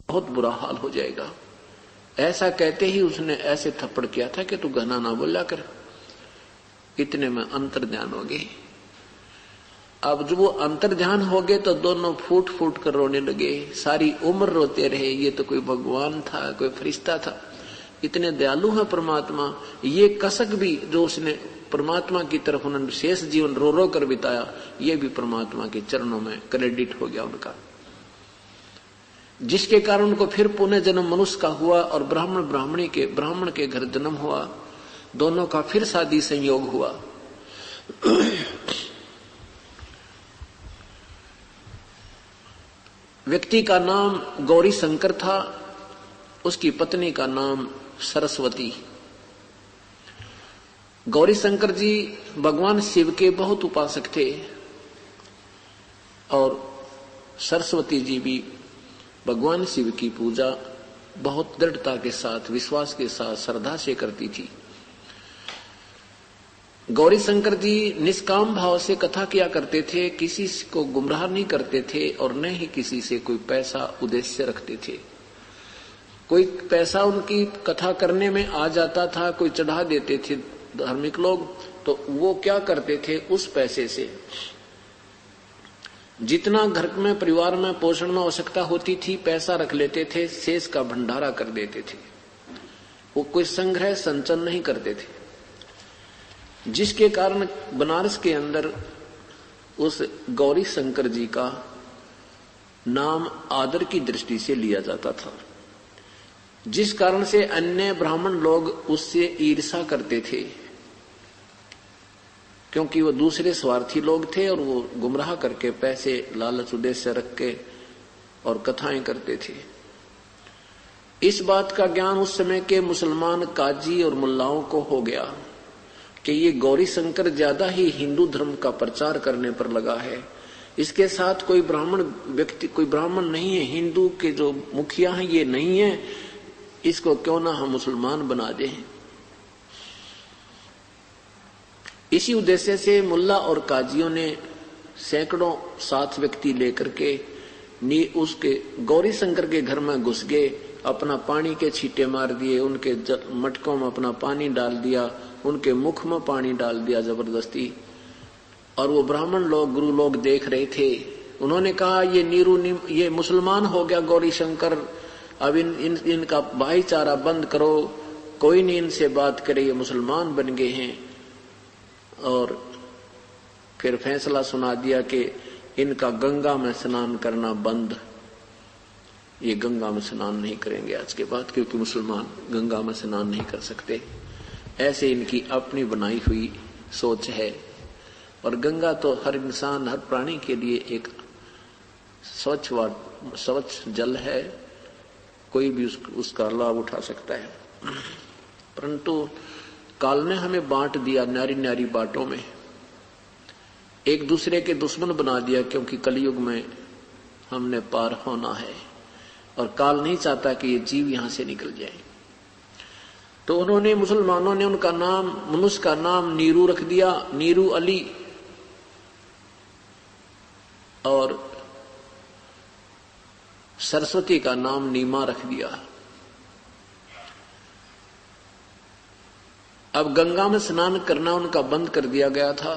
बहुत बुरा हाल हो जाएगा। ऐसा कहते ही उसने ऐसे थप्पड़ किया था कि तू घना ना बोला कर, इतने में अंतर्ध्यान हो गए। अब जब वो अंतर्ध्यान हो गए तो दोनों फूट फूट कर रोने लगे, सारी उम्र रोते रहे। ये तो कोई भगवान था, कोई फरिश्ता था, इतने दयालु है परमात्मा। ये कसक भी जो उसने परमात्मा की तरफ उन्होंने शेष जीवन रो रो कर बिताया, ये भी परमात्मा के चरणों में क्रेडिट हो गया उनका, जिसके कारण उनको फिर पुनः जन्म मनुष्य का हुआ और ब्राह्मण के घर जन्म हुआ। दोनों का फिर शादी संयोग हुआ। व्यक्ति का नाम गौरी शंकर था, उसकी पत्नी का नाम सरस्वती। गौरी शंकर जी भगवान शिव के बहुत उपासक थे और सरस्वती जी भी भगवान शिव की पूजा बहुत दृढ़ता के साथ, विश्वास के साथ, श्रद्धा से करती थी। गौरी शंकर जी निष्काम भाव से कथा किया करते थे, किसी को गुमराह नहीं करते थे और न ही किसी से कोई पैसा उद्देश्य रखते थे। कोई पैसा उनकी कथा करने में आ जाता था, कोई चढ़ा देते थे धार्मिक लोग, तो वो क्या करते थे, उस पैसे से जितना घर में परिवार में पोषण में आवश्यकता होती थी पैसा रख लेते थे, शेष का भंडारा कर देते थे। वो कोई संग्रह संचन नहीं करते थे, जिसके कारण बनारस के अंदर उस गौरी शंकर जी का नाम आदर की दृष्टि से लिया जाता था, जिस कारण से अन्य ब्राह्मण लोग उससे ईर्षा करते थे, क्योंकि वो दूसरे स्वार्थी लोग थे और वो गुमराह करके पैसे लालच उद्देश्य रख के और कथाएं करते थे। इस बात का ज्ञान उस समय के मुसलमान काजी और मुल्लाओं को हो गया कि ये गौरी शंकर ज्यादा ही हिंदू धर्म का प्रचार करने पर लगा है, इसके साथ कोई ब्राह्मण व्यक्ति, कोई ब्राह्मण नहीं है, हिंदू के जो मुखिया हैं ये नहीं है, इसको क्यों ना हम मुसलमान बना दें। इसी उद्देश्य से मुल्ला और काजियों ने सैकड़ों 7 व्यक्ति लेकर के उसके गौरी शंकर के घर में घुस गए, अपना पानी के छींटे मार दिए, उनके मटकों में अपना पानी डाल दिया, उनके मुख में पानी डाल दिया जबरदस्ती। और वो ब्राह्मण लोग, गुरु लोग देख रहे थे। उन्होंने कहा ये मुसलमान हो गया गौरी शंकर, अब इनका भाईचारा बंद करो, कोई नहीं इनसे बात करे, ये मुसलमान बन गए हैं। और फिर फैसला सुना दिया कि इनका गंगा में स्नान करना बंद, ये गंगा में स्नान नहीं करेंगे आज के बाद, क्योंकि मुसलमान गंगा में स्नान नहीं कर सकते। ऐसे इनकी अपनी बनाई हुई सोच है। और गंगा तो हर इंसान, हर प्राणी के लिए एक स्वच्छ जल है, कोई भी उसका लाभ उठा सकता है। परंतु काल ने हमें बांट दिया न्यारी न्यारी बाटों में, एक दूसरे के दुश्मन बना दिया, क्योंकि कलयुग में हमने पार होना है और काल नहीं चाहता कि ये जीव यहां से निकल जाए। तो उन्होंने, मुसलमानों ने उनका नाम, मनुष्य का नाम नीरू रख दिया, नीरू अली, और सरस्वती का नाम नीमा रख दिया। अब गंगा में स्नान करना उनका बंद कर दिया गया था।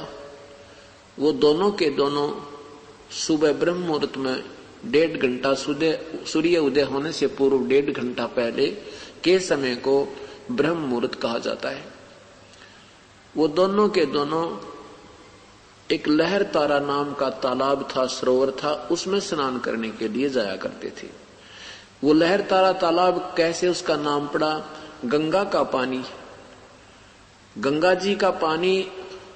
वो दोनों के दोनों सुबह ब्रह्म मुहूर्त में 1.5 घंटा सूर्य उदय होने से पूर्व 1.5 घंटा पहले के समय को ब्रह्म मुहूर्त कहा जाता है। वो दोनों के दोनों एक लहर तारा नाम का तालाब था, सरोवर था, उसमें स्नान करने के लिए जाया करते थे। वो लहर तारा तालाब कैसे उसका नाम पड़ा? गंगा का पानी, गंगा जी का पानी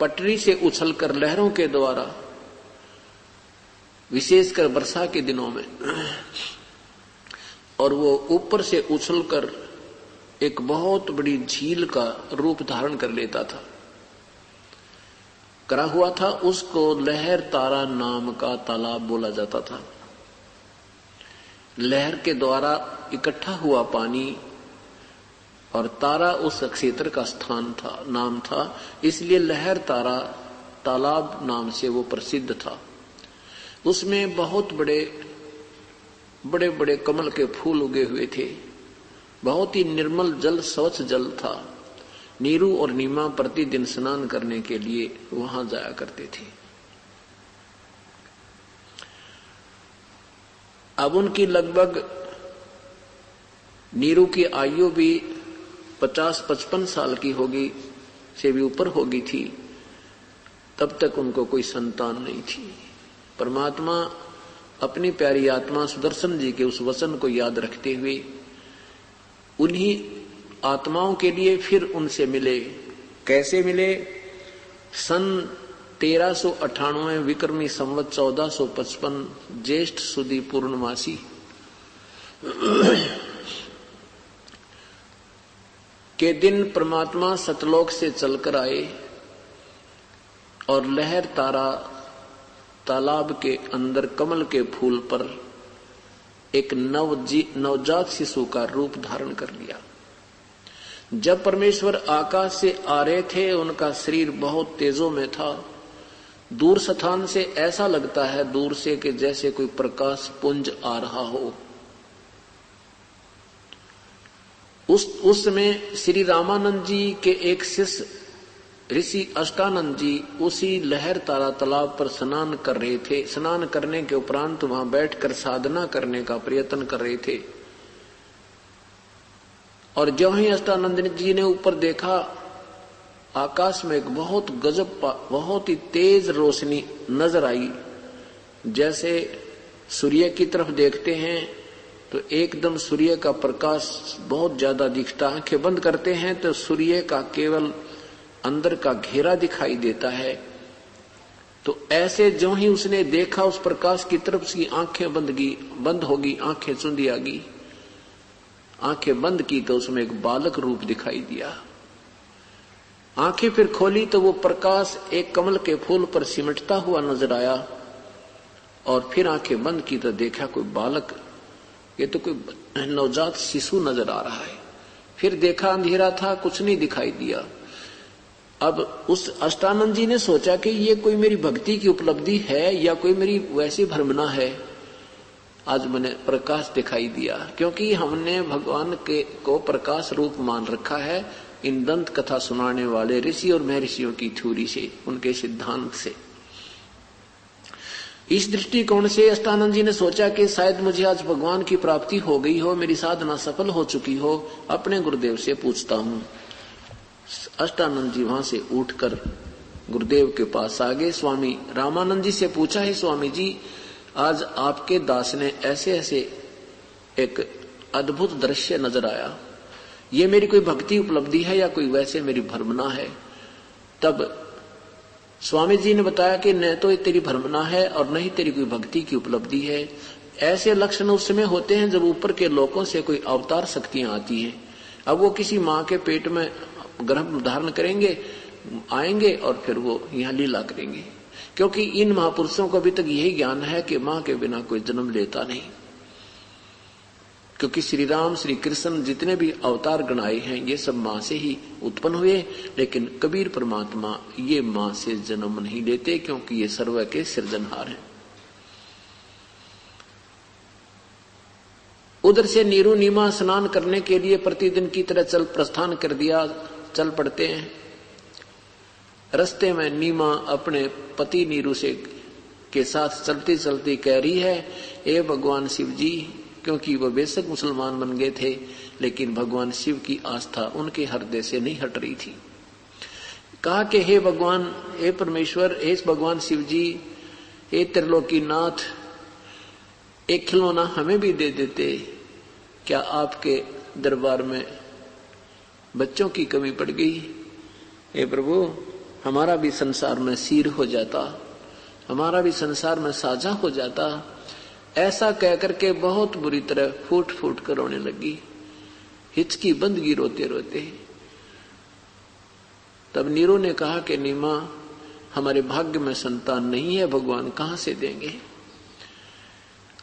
पटरी से उछलकर लहरों के द्वारा, विशेषकर वर्षा के दिनों में, और वो ऊपर से उछलकर एक बहुत बड़ी झील का रूप धारण कर लेता था, करा हुआ था, उसको लहर तारा नाम का तालाब बोला जाता था। लहर के द्वारा इकट्ठा हुआ पानी और तारा उस क्षेत्र का स्थान था, नाम था, इसलिए लहर तारा तालाब नाम से वो प्रसिद्ध था। उसमें बहुत बड़े बड़े बड़े कमल के फूल उगे हुए थे, बहुत ही निर्मल जल, स्वच्छ जल था। नीरू और नीमा प्रतिदिन स्नान करने के लिए वहां जाया करते थे। अब उनकी लगभग, नीरू की आयु भी 50-55 साल की होगी, से भी ऊपर होगी थी। तब तक उनको कोई संतान नहीं थी। परमात्मा अपनी प्यारी आत्मा सुदर्शन जी के उस वचन को याद रखते हुए उन्हीं आत्माओं के लिए फिर उनसे मिले। कैसे मिले? सन 1398 विक्रमी संवत 1455 ज्येष्ठ सुदी पूर्णमासी के दिन परमात्मा सतलोक से चलकर आए और लहर तारा तालाब के अंदर कमल के फूल पर एक नवजात शिशु का रूप धारण कर लिया। जब परमेश्वर आकाश से आ रहे थे, उनका शरीर बहुत तेजों में था। दूर स्थान से ऐसा लगता है, दूर से, कि जैसे कोई प्रकाश पुंज आ रहा हो। उस समय श्री रामानंद जी के एक शिष्य ऋषि अष्टानंद जी उसी लहर तारा तालाब पर स्नान कर रहे थे। स्नान करने के उपरांत वहां बैठकर साधना करने का प्रयत्न कर रहे थे। और जो ही अष्टानंद जी ने ऊपर देखा, आकाश में एक बहुत गजब, बहुत ही तेज रोशनी नजर आई। जैसे सूर्य की तरफ देखते हैं तो एकदम सूर्य का प्रकाश बहुत ज्यादा दिखता है। आंखें बंद करते हैं तो सूर्य का केवल अंदर का घेरा दिखाई देता है। तो ऐसे जो ही उसने देखा, उस प्रकाश की तरफ उसकी आंखें बंद होगी, आंखें चुंदी आ गई। आंखें बंद की तो उसमें एक बालक रूप दिखाई दिया। आंखें फिर खोली तो वो प्रकाश एक कमल के फूल पर सिमटता हुआ नजर आया। और फिर आंखें बंद की तो देखा कोई बालक, ये तो कोई नवजात शिशु नजर आ रहा है। फिर देखा अंधेरा था, कुछ नहीं दिखाई दिया। अब उस अष्टानंद जी ने सोचा कि ये कोई मेरी भक्ति की उपलब्धि है या कोई मेरी वैसी भ्रमना है, आज मैंने प्रकाश दिखाई दिया। क्योंकि हमने भगवान को प्रकाश रूप मान रखा है इन दंत कथा सुनाने वाले ऋषि और महर्षियों की थ्योरी से, उनके सिद्धांत से। इस दृष्टिकोण से अष्टानंद जी ने सोचा कि शायद मुझे आज भगवान की प्राप्ति हो गई हो, मेरी साधना सफल हो चुकी हो, अपने गुरुदेव से पूछता हूं। अष्टानंद जी वहां से उठकर गुरुदेव के पास आ गए। स्वामी रामानंद जी से पूछा है, स्वामी जी आज आपके दास ने ऐसे ऐसे एक अद्भुत दृश्य नजर आया, ये मेरी कोई भक्ति उपलब्धि है या कोई वैसे मेरी भ्रमना है? तब स्वामी जी ने बताया कि न तो ये तेरी भ्रमना है और न ही तेरी कोई भक्ति की उपलब्धि है। ऐसे लक्षण उस समय होते हैं जब ऊपर के लोकों से कोई अवतार शक्तियां आती हैं। अब वो किसी माँ के पेट में गर्भ धारण करेंगे, आएंगे और फिर वो यहाँ लीला करेंगे। क्योंकि इन महापुरुषों को अभी तक यही ज्ञान है कि माँ के बिना कोई जन्म लेता नहीं। क्योंकि श्री राम, श्री कृष्ण जितने भी अवतार गणाए हैं ये सब माँ से ही उत्पन्न हुए, लेकिन कबीर परमात्मा ये माँ से जन्म नहीं लेते, क्योंकि ये सर्व के सृजनहार हैं। उधर से नीरू नीमा स्नान करने के लिए प्रतिदिन की तरह चल प्रस्थान कर दिया। चल पड़ते हैं। रास्ते में नीमा अपने पति नीरू से के साथ चलती चलती कह रही है, ए भगवान शिव जी, क्योंकि वह बेशक मुसलमान बन गए थे लेकिन भगवान शिव की आस्था उनके हृदय से नहीं हट रही थी। कहा कि हे भगवान, हे परमेश्वर, हे भगवान शिव जी, हे त्रिलोकीनाथ, एक खिलौना हमें भी दे देते। क्या आपके दरबार में बच्चों की कमी पड़ गई? हे प्रभु, हमारा भी संसार में सिर हो जाता, हमारा भी संसार में साझा हो जाता। ऐसा कहकर के बहुत बुरी तरह फूट फूट कर रोने लगी, हिचकी बंद गई रोते रोते। तब नीरू ने कहा कि नीमा, हमारे भाग्य में संतान नहीं है, भगवान कहां से देंगे?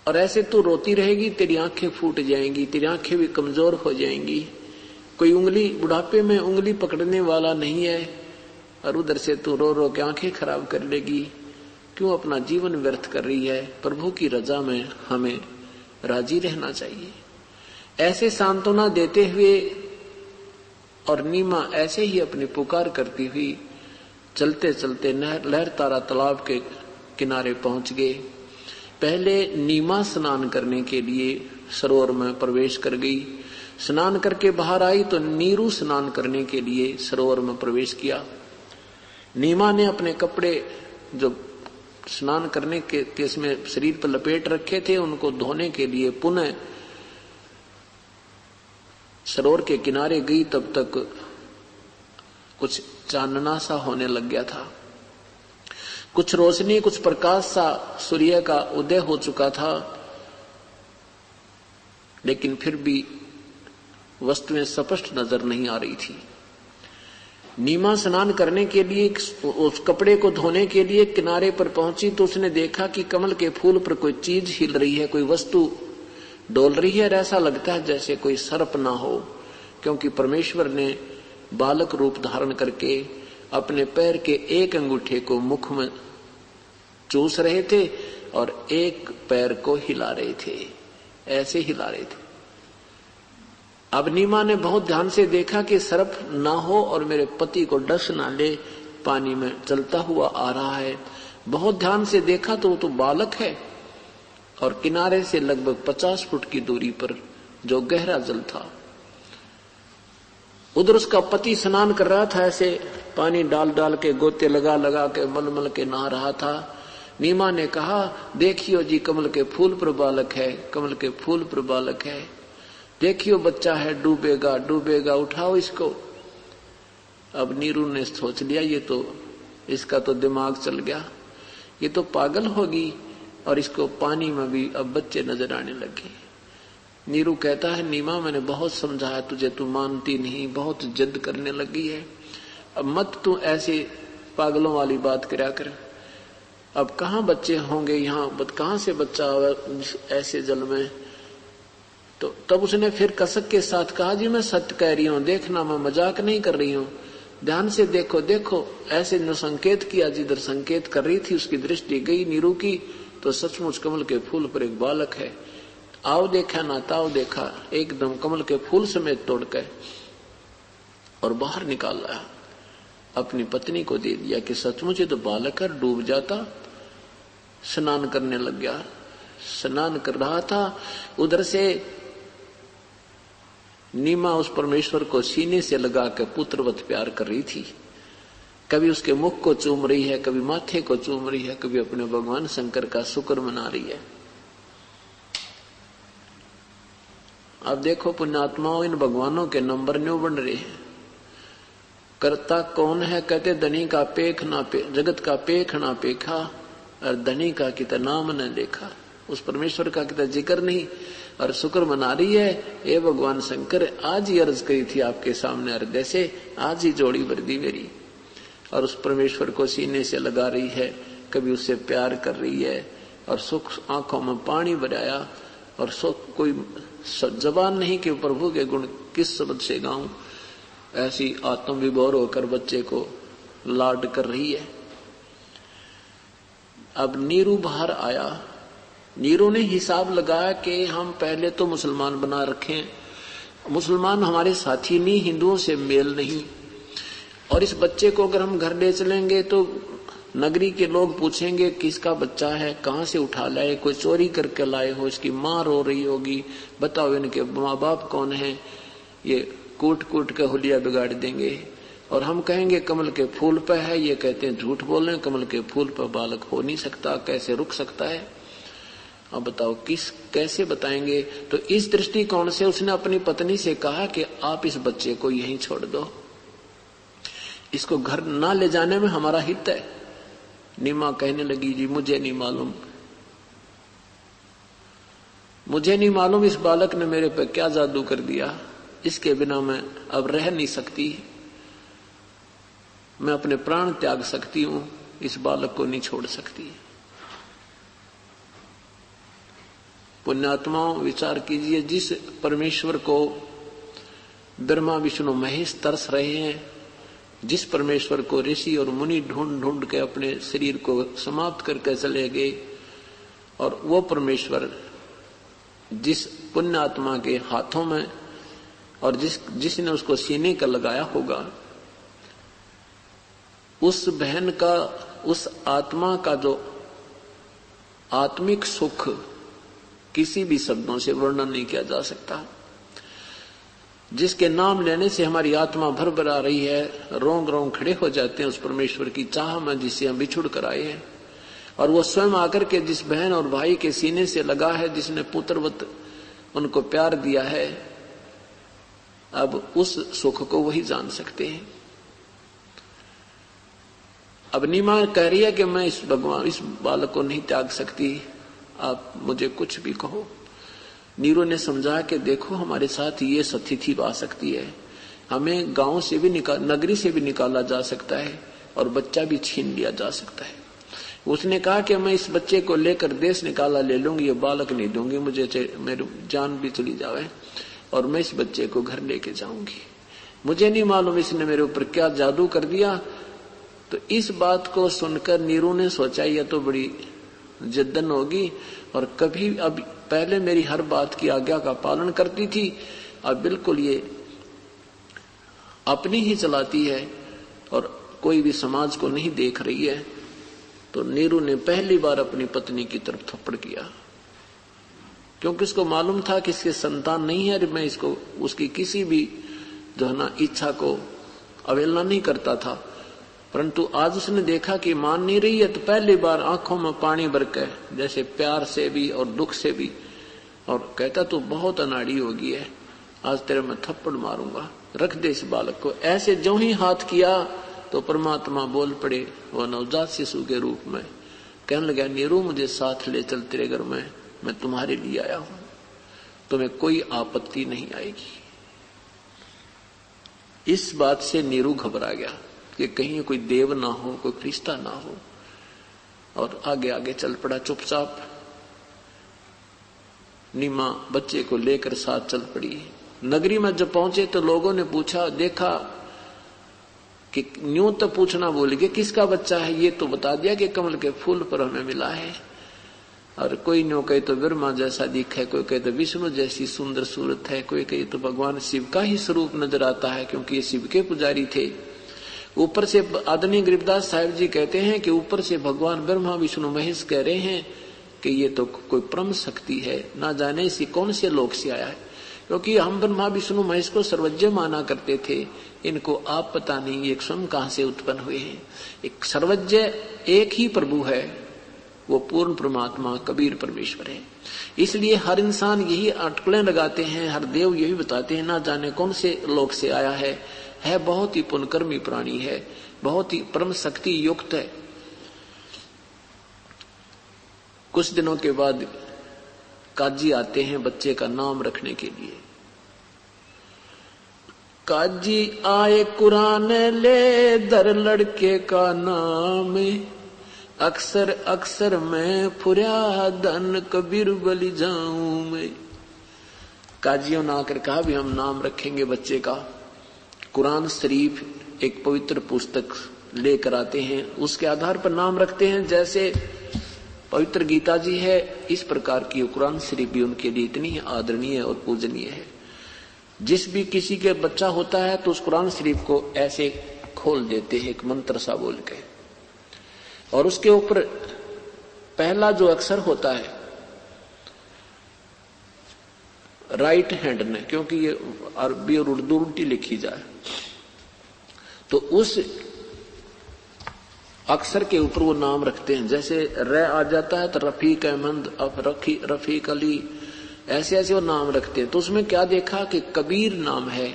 और ऐसे तू रोती रहेगी, तेरी आंखें फूट जाएंगी, तेरी आंखें भी कमजोर हो जाएंगी। कोई उंगली, बुढ़ापे में उंगली पकड़ने वाला नहीं है, और उधर से तू रो रो के आंखें खराब कर लेगी। क्यों अपना जीवन व्यर्थ कर रही है? प्रभु की रजा में हमें राजी रहना चाहिए। ऐसे सांत्वना देते हुए और नीमा ऐसे ही अपनी पुकार करती हुई चलते चलते लहरतारा तालाब के किनारे पहुंच गए। पहले नीमा स्नान करने के लिए सरोवर में प्रवेश कर गई। स्नान करके बाहर आई तो नीरू स्नान करने के लिए सरोवर में प्रवेश किया। नीमा ने अपने कपड़े जो स्नान करने के केस में शरीर पर लपेट रखे थे उनको धोने के लिए पुनः सरोवर के किनारे गई। तब तक कुछ चांदना सा होने लग गया था, कुछ रोशनी, कुछ प्रकाश सा सूर्य का उदय हो चुका था, लेकिन फिर भी वस्तुएं स्पष्ट नजर नहीं आ रही थी। नीमा स्नान करने के लिए उस कपड़े को धोने के लिए किनारे पर पहुंची तो उसने देखा कि कमल के फूल पर कोई चीज हिल रही है, कोई वस्तु डोल रही है। ऐसा लगता है जैसे कोई सर्प ना हो, क्योंकि परमेश्वर ने बालक रूप धारण करके अपने पैर के एक अंगूठे को मुख में चूस रहे थे और एक पैर को हिला रहे थे, ऐसे हिला रहे थे। अब नीमा ने बहुत ध्यान से देखा कि सर्प ना हो और मेरे पति को डस ना ले, पानी में चलता हुआ आ रहा है। बहुत ध्यान से देखा तो वो तो बालक है और किनारे से लगभग 50 फुट की दूरी पर जो गहरा जल था, उधर उसका पति स्नान कर रहा था। ऐसे पानी डाल डाल के गोते लगा लगा के मल मल के नहा रहा था। नीमा ने कहा, देखियो जी कमल के फूल पर बालक है, कमल के फूल पर बालक है, देखियो बच्चा है, डूबेगा डूबेगा, उठाओ इसको। अब नीरू ने सोच लिया ये तो इसका तो दिमाग चल गया, ये तो पागल होगी और इसको पानी में भी अब बच्चे नजर आने लगे। नीरू कहता है, नीमा मैंने बहुत समझाया तुझे, तू मानती नहीं, बहुत जिद करने लगी है। अब मत तू ऐसे पागलों वाली बात करा कर। अब कहाँ बच्चे होंगे यहाँ, कहाँ से बच्चा ऐसे जल में। तो तब उसने फिर कसक के साथ कहा, जी मैं सत्य कह रही हूँ, देखना मैं मजाक नहीं कर रही हूँ, ध्यान से देखो देखो। ऐसे जो संकेत किया, जिधर संकेत कर रही थी उसकी दृष्टि गई नीरू की, तो सचमुच कमल के फूल पर एक बालक है। आओ देखा ना ताव देखा, एकदम कमल के फूल समेत तोड़ के और बाहर निकाल लाया। अपनी पत्नी को दे दिया कि सचमुच ये तो बालक है, डूब जाता। स्नान करने लग गया। स्नान कर रहा था, उधर से नीमा उस परमेश्वर को सीने से लगा के पुत्रवत प्यार कर रही थी। कभी उसके मुख को चूम रही है, कभी माथे को चूम रही है, कभी अपने भगवान शंकर का शुक्र मना रही है। अब देखो पुण्यात्माओं, इन भगवानों के नंबर न्यू बन रहे हैं। करता कौन है, कहते धनी का पेख ना पे, जगत का पेख ना पेखा और धनी का कितना नाम न देखा। उस परमेश्वर का कितना जिक्र नहीं और शुक्र मना रही है। ए भगवान शंकर, आज ही अर्ज करी थी आपके सामने हृदय से, आज ही जोड़ी भर दी मेरी। और उस परमेश्वर को सीने से लगा रही है, कभी उससे प्यार कर रही है और सुख आंखों में पानी भराया और सुख कोई जबान नहीं कि प्रभु के गुण किस शब्द से गाऊं। ऐसी आत्म विभोर होकर बच्चे को लाड कर रही है। अब नीरू बाहर आया। नीरू ने हिसाब लगाया कि हम पहले तो मुसलमान बना रखे, मुसलमान हमारे साथी नहीं, हिंदुओं से मेल नहीं, और इस बच्चे को अगर हम घर ले चलेंगे तो नगरी के लोग पूछेंगे किसका बच्चा है, कहाँ से उठा लाए, कोई चोरी करके लाए हो, इसकी माँ रो रही होगी, बताओ इनके माँ बाप कौन है। ये कूट कूट के हुलिया बिगाड़ देंगे और हम कहेंगे कमल के फूल पर है, ये कहते हैं झूठ बोल रहे हैं, कमल के फूल पर बालक हो नहीं सकता, कैसे रुक सकता है। अब बताओ कैसे बताएंगे। तो इस दृष्टिकोण से उसने अपनी पत्नी से कहा कि आप इस बच्चे को यहीं छोड़ दो, इसको घर ना ले जाने में हमारा हित है। नीमा कहने लगी, जी मुझे नहीं मालूम, मुझे नहीं मालूम इस बालक ने मेरे पे क्या जादू कर दिया, इसके बिना मैं अब रह नहीं सकती, मैं अपने प्राण त्याग सकती हूं, इस बालक को नहीं छोड़ सकती। पुण्यात्माओं विचार कीजिए, जिस परमेश्वर को ब्रह्मा विष्णु महेश तरस रहे हैं, जिस परमेश्वर को ऋषि और मुनि ढूंढ ढूंढ के अपने शरीर को समाप्त करके चले गए, और वो परमेश्वर जिस पुण्य आत्मा के हाथों में और जिसने उसको सीने का लगाया होगा, उस बहन का, उस आत्मा का जो आत्मिक सुख किसी भी शब्दों से वर्णन नहीं किया जा सकता। जिसके नाम लेने से हमारी आत्मा भर आ रही है, रोंग रोंग खड़े हो जाते हैं उस परमेश्वर की चाह में जिससे हम बिछुड़ कर आए हैं। और वो स्वयं आकर के जिस बहन और भाई के सीने से लगा है, जिसने पुत्रवत उनको प्यार दिया है, अब उस सुख को वही जान सकते हैं। अब नीमा कह रही है कि मैं इस बालक को नहीं त्याग सकती, आप मुझे कुछ भी कहो। नीरू ने समझा कि देखो हमारे साथ ये सतिथि आ सकती है, हमें गांव से भी नगरी से भी निकाला जा सकता है और बच्चा भी छीन लिया जा सकता है। उसने कहा कि मैं इस बच्चे को लेकर देश निकाला ले लूंगी, ये बालक नहीं दूंगी, मुझे मेरी जान भी चली जाए और मैं इस बच्चे को घर लेके जाऊंगी। मुझे नहीं मालूम इसने मेरे ऊपर क्या जादू कर दिया। तो इस बात को सुनकर नीरू ने सोचा यह तो बड़ी जिद्दन होगी, और कभी अब पहले मेरी हर बात की आज्ञा का पालन करती थी, अब बिल्कुल ये अपनी ही चलाती है और कोई भी समाज को नहीं देख रही है। तो नीरू ने पहली बार अपनी पत्नी की तरफ थप्पड़ किया, क्योंकि उसको मालूम था कि इसके संतान नहीं है। मैं इसको उसकी किसी भी जो है ना इच्छा को अवहेलना नहीं करता था, परंतु आज उसने देखा कि मान नहीं रही है, तो पहली बार आंखों में पानी भर के, जैसे प्यार से भी और दुख से भी, और कहता तू बहुत अनाड़ी होगी है, आज तेरे मैं थप्पड़ मारूंगा, रख दे इस बालक को। ऐसे जो ही हाथ किया तो परमात्मा बोल पड़े वो नवजात शिशु के रूप में, कहने लगा नीरू मुझे साथ ले चल तेरे घर में, मैं तुम्हारे लिए आया हूं, तुम्हें कोई आपत्ति नहीं आएगी। इस बात से नीरू घबरा गया कि कहीं कोई देव ना हो, कोई फरिश्ता ना हो, और आगे आगे चल पड़ा चुपचाप। नीमा बच्चे को लेकर साथ चल पड़ी। नगरी में जब पहुंचे तो लोगों ने पूछा, देखा कि न्यू तो पूछना भूल गए किसका बच्चा है, ये तो बता दिया कि कमल के फूल पर हमें मिला है। और कोई न्यू कहे तो ब्रह्मा जैसा दिखे, कोई कहे तो विष्णु जैसी सुंदर सूरत है, कोई कहे तो भगवान शिव का ही स्वरूप नजर आता है, क्योंकि ये शिव के पुजारी थे। ऊपर से आदरणीय गरीबदास साहिब जी कहते हैं कि ऊपर से भगवान ब्रह्मा विष्णु महेश कह रहे हैं कि ये तो कोई परम शक्ति है, ना जाने इसी कौन से लोक से आया है। क्योंकि हम ब्रह्मा विष्णु महेश को सर्वज्ञ माना करते थे, इनको आप पता नहीं ये स्वयं कहां से उत्पन्न हुए हैं। एक सर्वज्ञ एक ही प्रभु है, वो पूर्ण परमात्मा कबीर परमेश्वर है। इसलिए हर इंसान यही अटकलें लगाते हैं, हर देव यही बताते हैं, ना जाने कौन से लोक से आया है बहुत ही पुण्यकर्मी प्राणी है, बहुत ही परम शक्ति युक्त है। कुछ दिनों के बाद काजी आते हैं बच्चे का नाम रखने के लिए। काजी आए कुरान ले दर लड़के का नाम, अक्सर अक्सर मैं फुरिया धन कबीर बलि जाऊं मैं। काजियों ने आकर कहा भी हम नाम रखेंगे बच्चे का। कुरान शरीफ एक पवित्र पुस्तक लेकर आते हैं, उसके आधार पर नाम रखते हैं। जैसे पवित्र गीता जी है, इस प्रकार की कुरान शरीफ भी उनके लिए इतनी आदरणीय और पूजनीय है। जिस भी किसी के बच्चा होता है तो उस कुरान शरीफ को ऐसे खोल देते हैं एक मंत्र सा बोल के, और उसके ऊपर पहला जो अक्षर होता है राइट हैंड ने, क्योंकि ये अरबी और उर्दू उल्टी लिखी जाए, तो उस अक्षर के ऊपर वो नाम रखते हैं। जैसे र आ जाता है तो रफीक अहमद, रफीक अली, ऐसे ऐसे वो नाम रखते हैं। तो उसमें क्या देखा कि कबीर नाम है।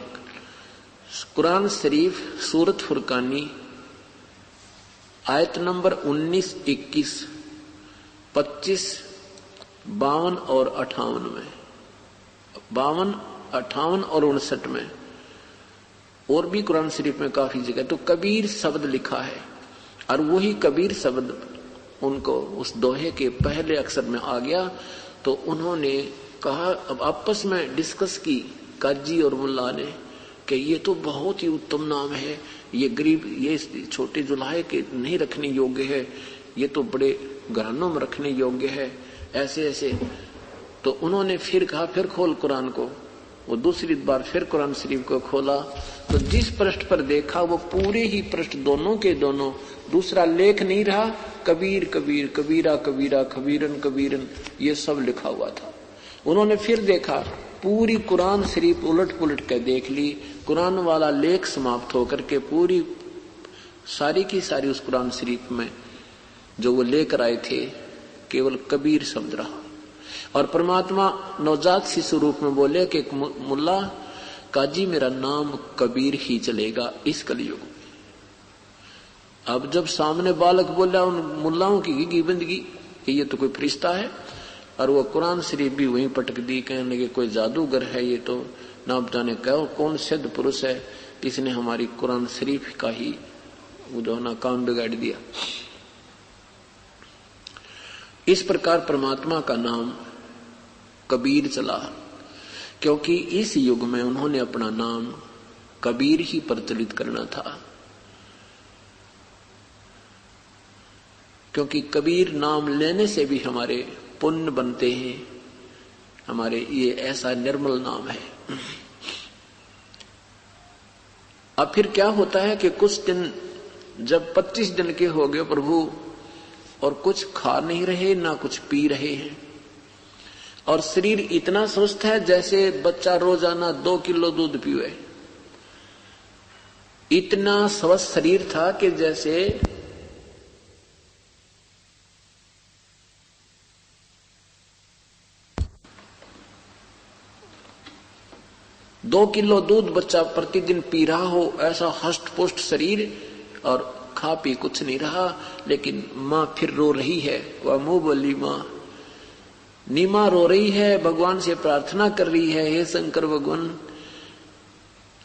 कुरान शरीफ सूरत फुरकानी आयत नंबर 19, 21, 25, 52 और 58 में, 52, 58 और 59 में, और भी कुरान शरीफ में काफी जगह तो कबीर शब्द लिखा है। और वही कबीर शब्द उनको उस दोहे के पहले अक्षर में आ गया। तो उन्होंने कहा, अब आपस में डिस्कस की काजी और मुल्ला ने कि ये तो बहुत ही उत्तम नाम है, ये गरीब, ये छोटे जुलाहे के नहीं रखने योग्य है, ये तो बड़े घरानों में रखने योग्य है, ऐसे ऐसे। तो उन्होंने फिर कहा फिर खोल कुरान को। वो दूसरी बार फिर कुरान शरीफ को खोला तो जिस पृष्ठ पर देखा वो पूरे ही पृष्ठ दोनों के दोनों, दूसरा लेख नहीं रहा, कबीर कबीर, कबीरा कबीरा, कबीरन कबीरन, ये सब लिखा हुआ था। उन्होंने फिर देखा, पूरी कुरान शरीफ उलट पुलट कर देख ली, कुरान वाला लेख समाप्त होकर के पूरी सारी की सारी उस कुरान शरीफ में जो वो लेकर आए थे केवल कबीर शब्द रहा। और परमात्मा नवजात शिशु रूप में बोले कि मुल्ला काजी मेरा नाम कबीर ही चलेगा इस कलयुग में। अब जब सामने बालक बोला उन मुल्लाओं की बंदगी कि ये तो कोई फरिश्ता है, और वो कुरान शरीफ भी वहीं पटक दी, कहने लगे कोई जादूगर है ये तो, ना जाने कौन सिद्ध पुरुष है, इसने हमारी कुरान शरीफ का ही जो ना काम बिगाड़ दिया। इस प्रकार परमात्मा का नाम कबीर चला, क्योंकि इस युग में उन्होंने अपना नाम कबीर ही प्रचलित करना था। क्योंकि कबीर नाम लेने से भी हमारे पुण्य बनते हैं, हमारे ये ऐसा निर्मल नाम है। अब फिर क्या होता है कि कुछ दिन जब 25 दिन के हो गए प्रभु और कुछ खा नहीं रहे ना कुछ पी रहे हैं, और शरीर इतना स्वस्थ है जैसे बच्चा रोजाना 2 किलो दूध पीवे। इतना स्वस्थ शरीर था कि जैसे दो किलो दूध बच्चा प्रतिदिन पी रहा हो, ऐसा हष्ट पुष्ट शरीर, और खा पी कुछ नहीं रहा। लेकिन मां फिर रो रही है, वह मुंह बोली मां, नीमा रो रही है, भगवान से प्रार्थना कर रही है, हे शंकर भगवान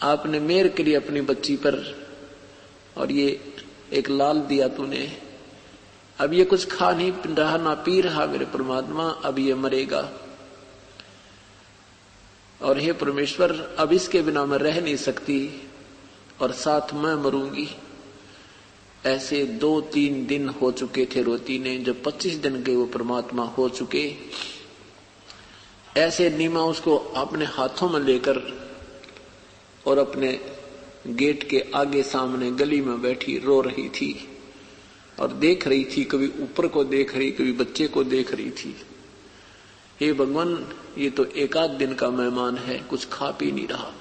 आपने मेहर करी अपनी बच्ची पर, और ये एक लाल दिया तूने, अब ये कुछ खा नहीं रहा ना पी रहा मेरे परमात्मा, अब ये मरेगा, और हे परमेश्वर अब इसके बिना मैं रह नहीं सकती और साथ मैं मरूंगी। ऐसे 2-3 दिन हो चुके थे रोती ने, जब 25 दिन के वो परमात्मा हो चुके, ऐसे नीमा उसको अपने हाथों में लेकर और अपने गेट के आगे सामने गली में बैठी रो रही थी और देख रही थी, कभी ऊपर को देख रही, कभी बच्चे को देख रही थी। हे भगवान ये तो 1 आध दिन का मेहमान है, कुछ खा पी नहीं रहा।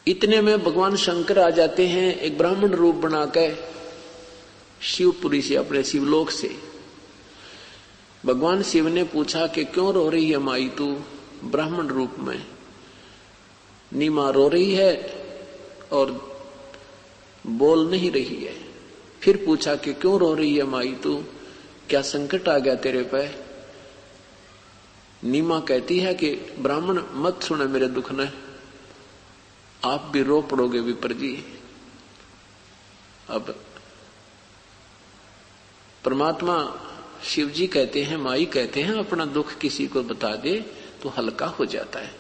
इतने में भगवान शंकर आ जाते हैं एक ब्राह्मण रूप बनाकर शिवपुरी से, अपने शिवलोक से। भगवान शिव ने पूछा कि क्यों रो रही है माई तू ब्राह्मण रूप में? नीमा रो रही है और बोल नहीं रही है। फिर पूछा कि क्यों रो रही है माई तू, क्या संकट आ गया तेरे पे? नीमा कहती है कि ब्राह्मण मत सुने मेरे दुख ने, आप भी रो पड़ोगे विपर जी। अब परमात्मा शिव जी कहते हैं, माई कहते हैं, अपना दुख किसी को बता दे तो हल्का हो जाता है,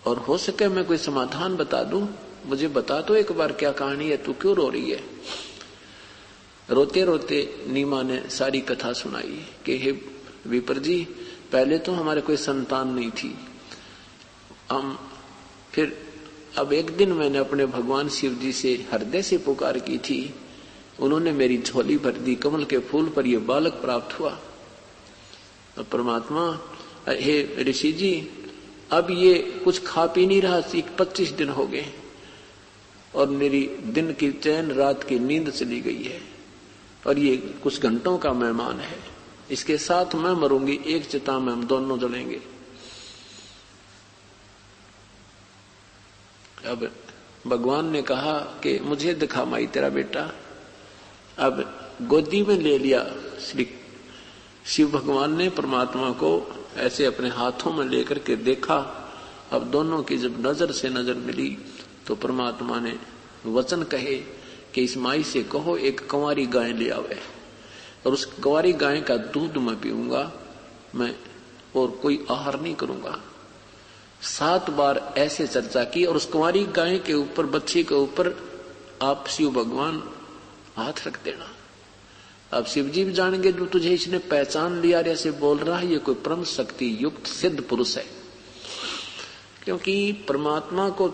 और हो सके मैं कोई समाधान बता दूं, मुझे बता तो एक बार क्या कहानी है, तू क्यों रो रही है? रोते रोते नीमा ने सारी कथा सुनाई कि हे विपर जी, पहले तो हमारे कोई संतान नहीं थी, हम फिर अब एक दिन मैंने अपने भगवान शिव जी से हृदय से पुकार की थी, उन्होंने मेरी झोली भर दी, कमल के फूल पर यह बालक प्राप्त हुआ। तो परमात्मा, हे ऋषि जी, अब ये कुछ खा पी नहीं रहा, 25 दिन हो गए और मेरी दिन की चैन रात की नींद चली गई है, और ये कुछ घंटों का मेहमान है, इसके साथ मैं मरूंगी, एक चिता में हम दोनों जलेंगे। अब भगवान ने कहा कि मुझे दिखा माई तेरा बेटा। अब गोदी में ले लिया श्री शिव भगवान ने परमात्मा को, ऐसे अपने हाथों में लेकर के देखा। अब दोनों की जब नजर से नजर मिली तो परमात्मा ने वचन कहे कि इस माई से कहो एक कंवारी गाय ले आवे, और उस कंवारी गाय का दूध मैं पीऊंगा, मैं और कोई आहार नहीं करूंगा। 7 बार ऐसे चर्चा की, और उस कुंवारी गाय के ऊपर, बच्ची के ऊपर आप शिव भगवान हाथ रख देना। अब शिवजी भी जानेंगे जो तुझे इसने पहचान लिया, ऐसे बोल रहा है, ये कोई परम शक्ति युक्त सिद्ध पुरुष है। क्योंकि परमात्मा को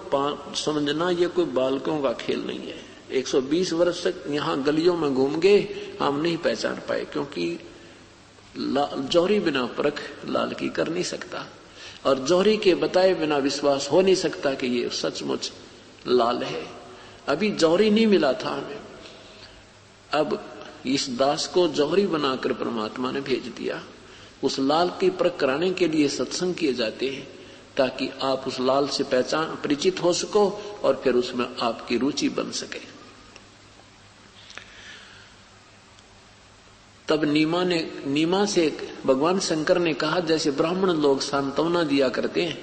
समझना ये कोई बालकों का खेल नहीं है। 120 वर्ष तक यहाँ गलियों में घूम गए, हम नहीं पहचान पाए, क्योंकि जौहरी बिना परख लाल की कर नहीं सकता, और जौहरी के बताए बिना विश्वास हो नहीं सकता कि ये सचमुच लाल है। अभी जौहरी नहीं मिला था हमें, अब इस दास को जौहरी बनाकर परमात्मा ने भेज दिया। उस लाल की परख कराने के लिए सत्संग किए जाते हैं, ताकि आप उस लाल से पहचान परिचित हो सको और फिर उसमें आपकी रुचि बन सके। तब नीमा से भगवान शंकर ने कहा, जैसे ब्राह्मण लोग सांत्वना दिया करते हैं,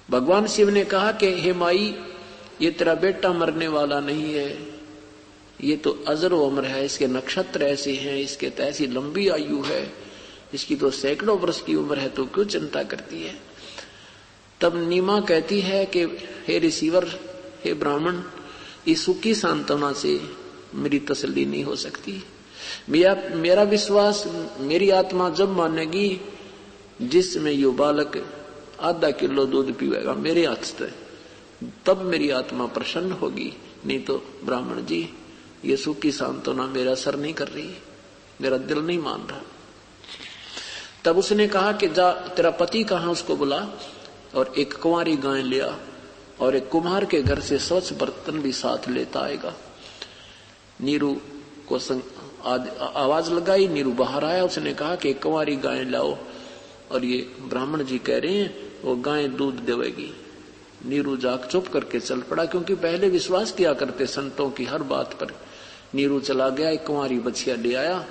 भगवान शिव ने कहा कि हे माई, ये तेरा बेटा मरने वाला नहीं है, ये तो अजर उम्र है, इसके नक्षत्र ऐसे हैं, इसके तो ऐसी लंबी आयु है, इसकी तो सैकड़ों वर्ष की उम्र है, तो क्यों चिंता करती है। तब नीमा कहती है कि हे रिसीवर, हे ब्राह्मण, इस सुखी सांत्वना से मेरी तसल्ली नहीं हो सकती। मेरा विश्वास मेरी आत्मा जब मानेगी जिसमें यो बालक आधा किलो दूध पीवेगा मेरे हाथ से, तब मेरी आत्मा प्रसन्न होगी। नहीं तो ब्राह्मण जी, ये सुखी सांत्वना मेरा असर नहीं कर रही, मेरा दिल नहीं मान रहा। तब उसने कहा कि जा, तेरा पति कहाँ, उसको बुला और एक कुंवारी गाय ले आ, और एक कुम्हार के घर से स्वच्छ बर्तन भी साथ लेता आएगा। नीरू को आवाज लगाई, नीरू बाहर आया, उसने कहा कि कुंवारी गाय लाओ, और ये ब्राह्मण जी कह रहे हैं वो गाय दूध देवेगी। नीरू जाग चुप करके चल पड़ा, क्योंकि पहले विश्वास किया करते संतों की हर बात पर। नीरू चला गया, एक कुंवारी बछिया ले आया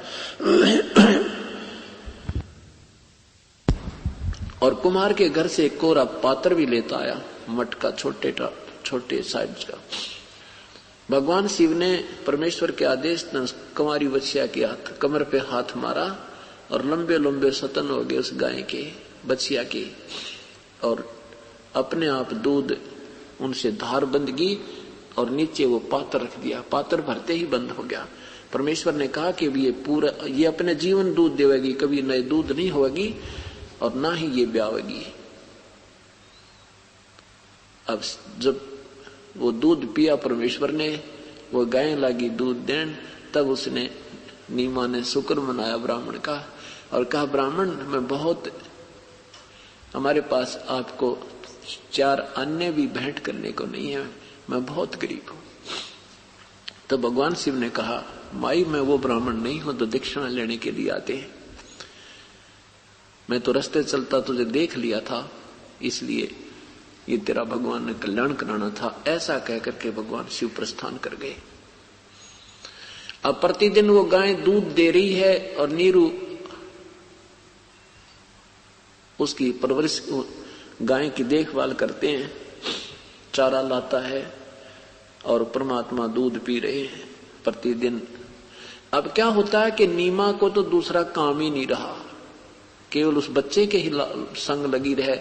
और कुम्हार के घर से एक कोरा पात्र भी लेता आया, मटका छोटे साइज का। भगवान शिव ने परमेश्वर के आदेश कुंवारी बछिया के हाथ कमर पे हाथ मारा और लंबे लंबे सतन हो गए उस गाय के, बछिया के, और अपने आप दूध उनसे धार बंद गई और नीचे वो पात्र रख दिया। पात्र भरते ही बंद हो गया। परमेश्वर ने कहा कि ये अपने जीवन दूध देवेगी, कभी नए दूध नहीं होगी और ना ही ये ब्यावेगी। अब जब वो दूध पिया परमेश्वर ने, वो गाय लगी दूध देन, तब उसने नीमा ने शुक्र मनाया ब्राह्मण का और कहा, ब्राह्मण मैं बहुत, हमारे पास आपको 4 अन्य भी भेंट करने को नहीं है, मैं बहुत गरीब हूं। तो भगवान शिव ने कहा, माई मैं वो ब्राह्मण नहीं हूं तो दक्षिणा लेने के लिए आते हैं, मैं तो रास्ते चलता तुझे देख लिया था, इसलिए ये तेरा भगवान ने कल्याण कराना था। ऐसा कहकर के भगवान शिव प्रस्थान कर गए। अब प्रतिदिन वो गाय दूध दे रही है और नीरू उसकी परवरिश, गाय की देखभाल करते हैं, चारा लाता है और परमात्मा दूध पी रहे हैं प्रतिदिन। अब क्या होता है कि नीमा को तो दूसरा काम ही नहीं रहा, केवल उस बच्चे के ही संग लगी रहे,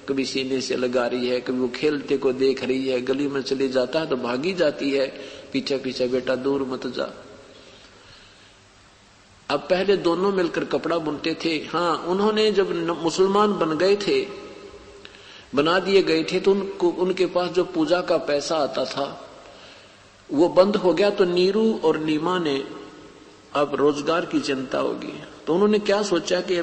कभी सीने से लगा रही है, कभी वो खेलते को देख रही है, गली में चली जाता है तो भागी जाती है, पीछे पीछे बेटा दूर मत जा। अब पहले दोनों मिलकर कपड़ा बुनते थे। हाँ, उन्होंने जब मुसलमान बन गए थे, बना दिए गए थे, तो उनके पास जो पूजा का पैसा आता था वो बंद हो गया। तो नीरू और नीमा ने अब रोजगार की चिंता होगी, तो उन्होंने क्या सोचा कि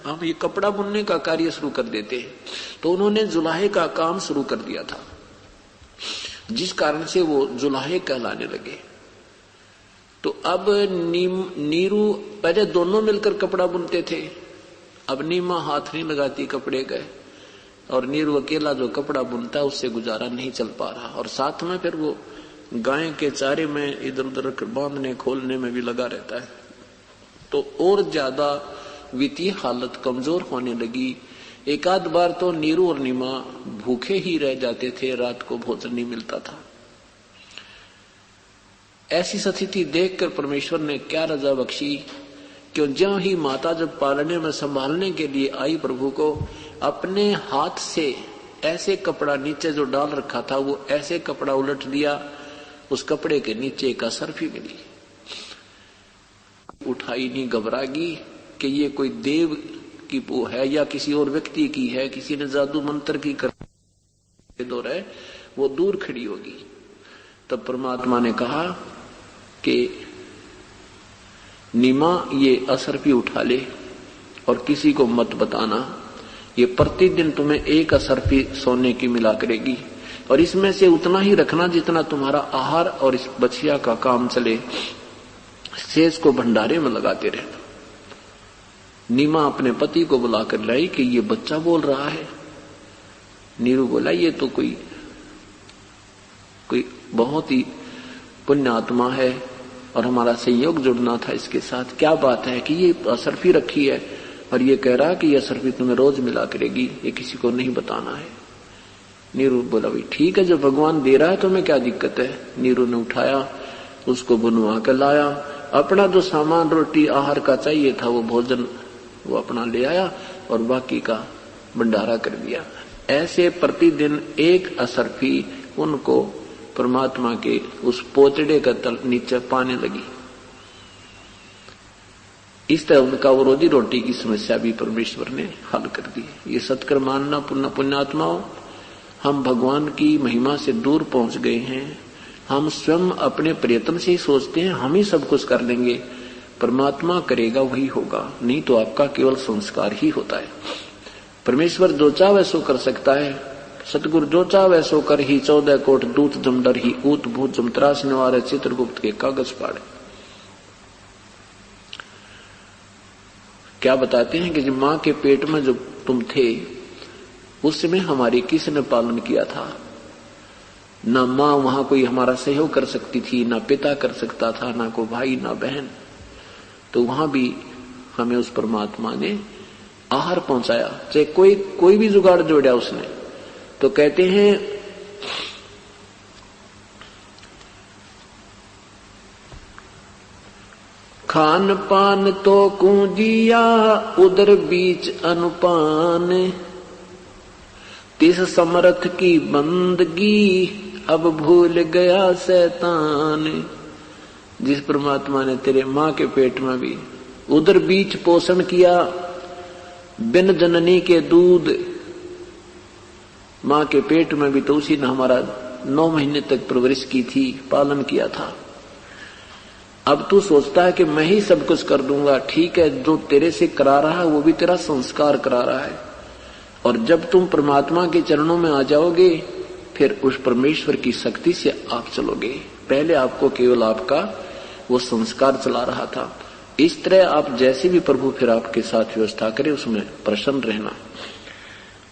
हम ये कपड़ा बुनने का कार्य शुरू कर देते हैं। तो उन्होंने जुलाहे का काम शुरू कर दिया था, जिस कारण से वो जुलाहे कहलाने लगे। तो अब नीरू, पहले दोनों मिलकर कपड़ा बुनते थे, अब नीमा हाथ नहीं लगाती कपड़े गए, और नीरू अकेला जो कपड़ा बुनता है उससे गुजारा नहीं चल पा रहा, और साथ में फिर वो गाय के चारे में इधर उधर बांधने खोलने में भी लगा रहता है। तो और ज्यादा वित्तीय हालत कमजोर होने लगी। एक आध बार तो नीरू और नीमा भूखे ही रह जाते थे, रात को भोजन नहीं मिलता था। ऐसी स्थिति देखकर परमेश्वर ने क्या रजा बख्शी, क्यों ज्यों ही माता जब पालने में संभालने के लिए आई प्रभु को, अपने हाथ से ऐसे कपड़ा नीचे जो डाल रखा था वो ऐसे कपड़ा उलट दिया उस कपड़े के नीचे एक असरफी मिली। उठाई नहीं, घबरागी कि ये कोई देव की वो है या किसी और व्यक्ति की है, किसी ने जादू मंत्र की कर दो रहे, वो दूर खड़ी होगी। तब परमात्मा ने कहा कि नीमा ये असरफी उठा ले और किसी को मत बताना, ये प्रतिदिन तुम्हें एक असरफी सोने की मिला करेगी और इसमें से उतना ही रखना जितना तुम्हारा आहार और इस बछिया का काम चले, शेष को भंडारे में लगाते रहना। नीमा अपने पति को बुलाकर लाई कि ये बच्चा बोल रहा है। नीरू बोला ये तो कोई बहुत ही पुण्य आत्मा है और हमारा संयोग जुड़ना था इसके साथ। क्या बात है कि ये असरफी रखी है और ये कह रहा कि ये असरफी तुम्हें रोज मिला करेगी, ये किसी को नहीं बताना है। नीरू बोला भाई ठीक है, जब भगवान दे रहा है तो मैं क्या दिक्कत है। नीरू ने उठाया, उसको बुनवा कर लाया, अपना जो सामान रोटी आहार का चाहिए था वो भोजन वो अपना ले आया और बाकी का भंडारा कर दिया। ऐसे प्रतिदिन एक असरफी उनको परमात्मा के उस पोतड़े का तल नीचे पाने लगी। इस तरह उनका वो रोजी रोटी की समस्या भी परमेश्वर ने हल कर दी। ये सत्कर्म मानना पुण्यात्माओं, हम भगवान की महिमा से दूर पहुंच गए हैं। हम स्वयं अपने प्रयत्न से ही सोचते हैं हम ही सब कुछ कर लेंगे, परमात्मा करेगा वही होगा, नहीं तो आपका केवल संस्कार ही होता है। परमेश्वर जो चाहे सो कर सकता है। सतगुरु जो चाहे सो कर ही 14 कोट दूत जमडर ही ऊत भूत जमत्रास निवारे चित्रगुप्त के कागज पाड़े। क्या बताते हैं कि जब मां के पेट में जो तुम थे उस समय हमारी किसने पालन किया था? ना मां वहां कोई हमारा सहयोग कर सकती थी, ना पिता कर सकता था, ना कोई भाई ना बहन। तो वहां भी हमें उस परमात्मा ने आहार पहुंचाया, चाहे कोई भी जुगाड़ जोड़ा उसने। तो कहते हैं खान पान तो कुंजिया उधर बीच अनुपान, तिस समर्थ की बंदगी अब भूल गया शैतान। जिस परमात्मा ने तेरे मां के पेट में भी उधर बीच पोषण किया, बिन जननी के दूध, मां के पेट में भी तो उसी ने हमारा 9 महीने तक परवरिश की थी, पालन किया था। अब तू सोचता है कि मैं ही सब कुछ कर दूंगा। ठीक है, जो तेरे से करा रहा है वो भी तेरा संस्कार करा रहा है, और जब तुम परमात्मा के चरणों में आ जाओगे फिर उस परमेश्वर की शक्ति से आप चलोगे। पहले आपको केवल आपका वो संस्कार चला रहा था। इस तरह आप जैसे भी प्रभु फिर आपके साथ व्यवस्था करे उसमें प्रसन्न रहना।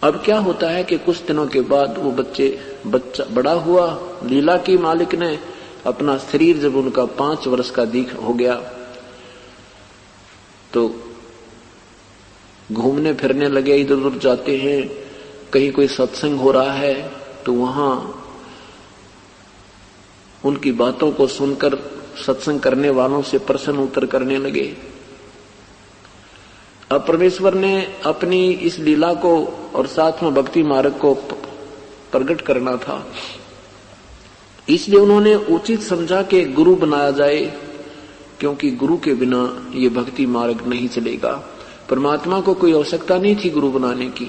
अब क्या होता है कि कुछ दिनों के बाद वो बच्चा बड़ा हुआ। लीला की मालिक ने अपना शरीर जब उनका 5 वर्ष का हो गया तो घूमने फिरने लगे, इधर उधर जाते हैं। कहीं कोई सत्संग हो रहा है तो वहां उनकी बातों को सुनकर सत्संग करने वालों से प्रश्न उत्तर करने लगे। अब परमेश्वर ने अपनी इस लीला को और साथ में भक्ति मार्ग को प्रकट करना था, इसलिए उन्होंने उचित समझा कि गुरु बनाया जाए, क्योंकि गुरु के बिना ये भक्ति मार्ग नहीं चलेगा। परमात्मा को कोई आवश्यकता नहीं थी गुरु बनाने की।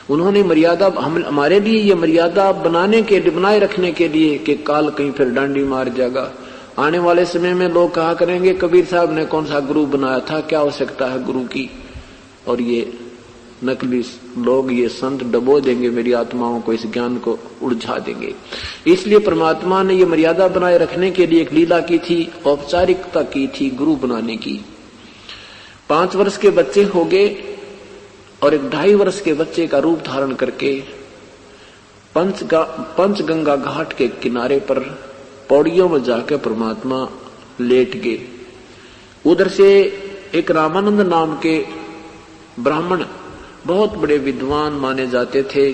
उन्होंने मर्यादा हमारे लिए ये मर्यादा बनाए रखने के लिए कि काल कहीं फिर डांडी मार जाएगा। आने वाले समय में लोग कहा करेंगे कबीर साहब ने कौन सा गुरु बनाया था, क्या आवश्यकता है गुरु की। और ये नकली लोग, ये संत डबो देंगे मेरी आत्माओं को, इस ज्ञान को उलझा देंगे। इसलिए परमात्मा ने ये मर्यादा बनाए रखने के लिए एक लीला की थी, औपचारिकता की थी गुरु बनाने की। 5 वर्ष के बच्चे हो गए और एक 2.5 वर्ष के बच्चे का रूप धारण करके पंचगंगा घाट के किनारे पर पौड़ियों में जाकर परमात्मा लेट गए। उधर से एक रामानंद नाम के ब्राह्मण, बहुत बड़े विद्वान माने जाते थे,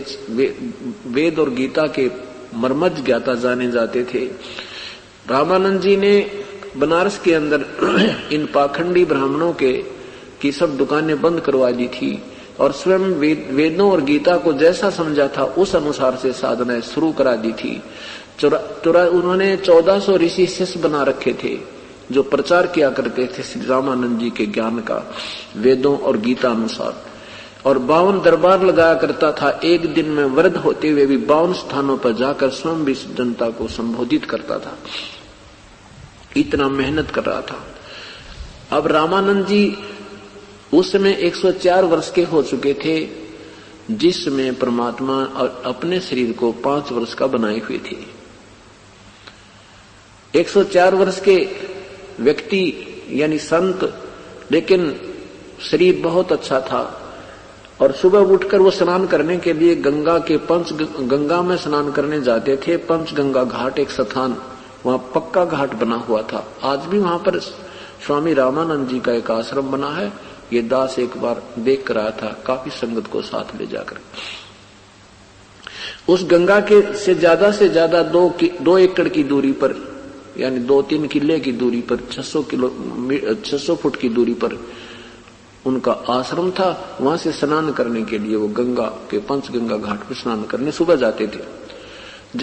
वेद और गीता के मर्मज्ञ ज्ञाता जाने जाते थे। रामानंद जी ने बनारस के अंदर इन पाखंडी ब्राह्मणों की सब दुकानें बंद करवा दी थी और स्वयं वेदों और गीता को जैसा समझा था उस अनुसार से साधनाएं शुरू करा दी थी। उन्होंने 1400 ऋषि शिष्य बना रखे थे जो प्रचार किया करते थे श्री रामानंद जी के ज्ञान का वेदों और गीता अनुसार, और 52 दरबार लगाया करता था। एक दिन में वृद्ध होते हुए भी 52 स्थानों पर जाकर स्वयं भी जनता को संबोधित करता था, इतना मेहनत कर रहा था। अब रामानंद जी उस समय 104 वर्ष के हो चुके थे, जिसमें परमात्मा अपने शरीर को 5 वर्ष का बनाए हुए थे। 104 वर्ष के व्यक्ति यानी संत, लेकिन शरीर बहुत अच्छा था। और सुबह उठकर वो स्नान करने के लिए गंगा में स्नान करने जाते थे। पंचगंगा घाट एक स्थान, वहां पक्का घाट बना हुआ था। आज भी वहां पर स्वामी रामानंद जी का एक आश्रम बना है। ये दास एक बार देख कर आया था, काफी संगत को साथ ले जाकर। उस गंगा के से ज्यादा 2 एकड़ की दूरी पर, यानी 2-3 किले की दूरी पर, 600 फुट की दूरी पर उनका आश्रम था। वहां से स्नान करने के लिए वो गंगा के पंचगंगा घाट पर स्नान करने सुबह जाते थे।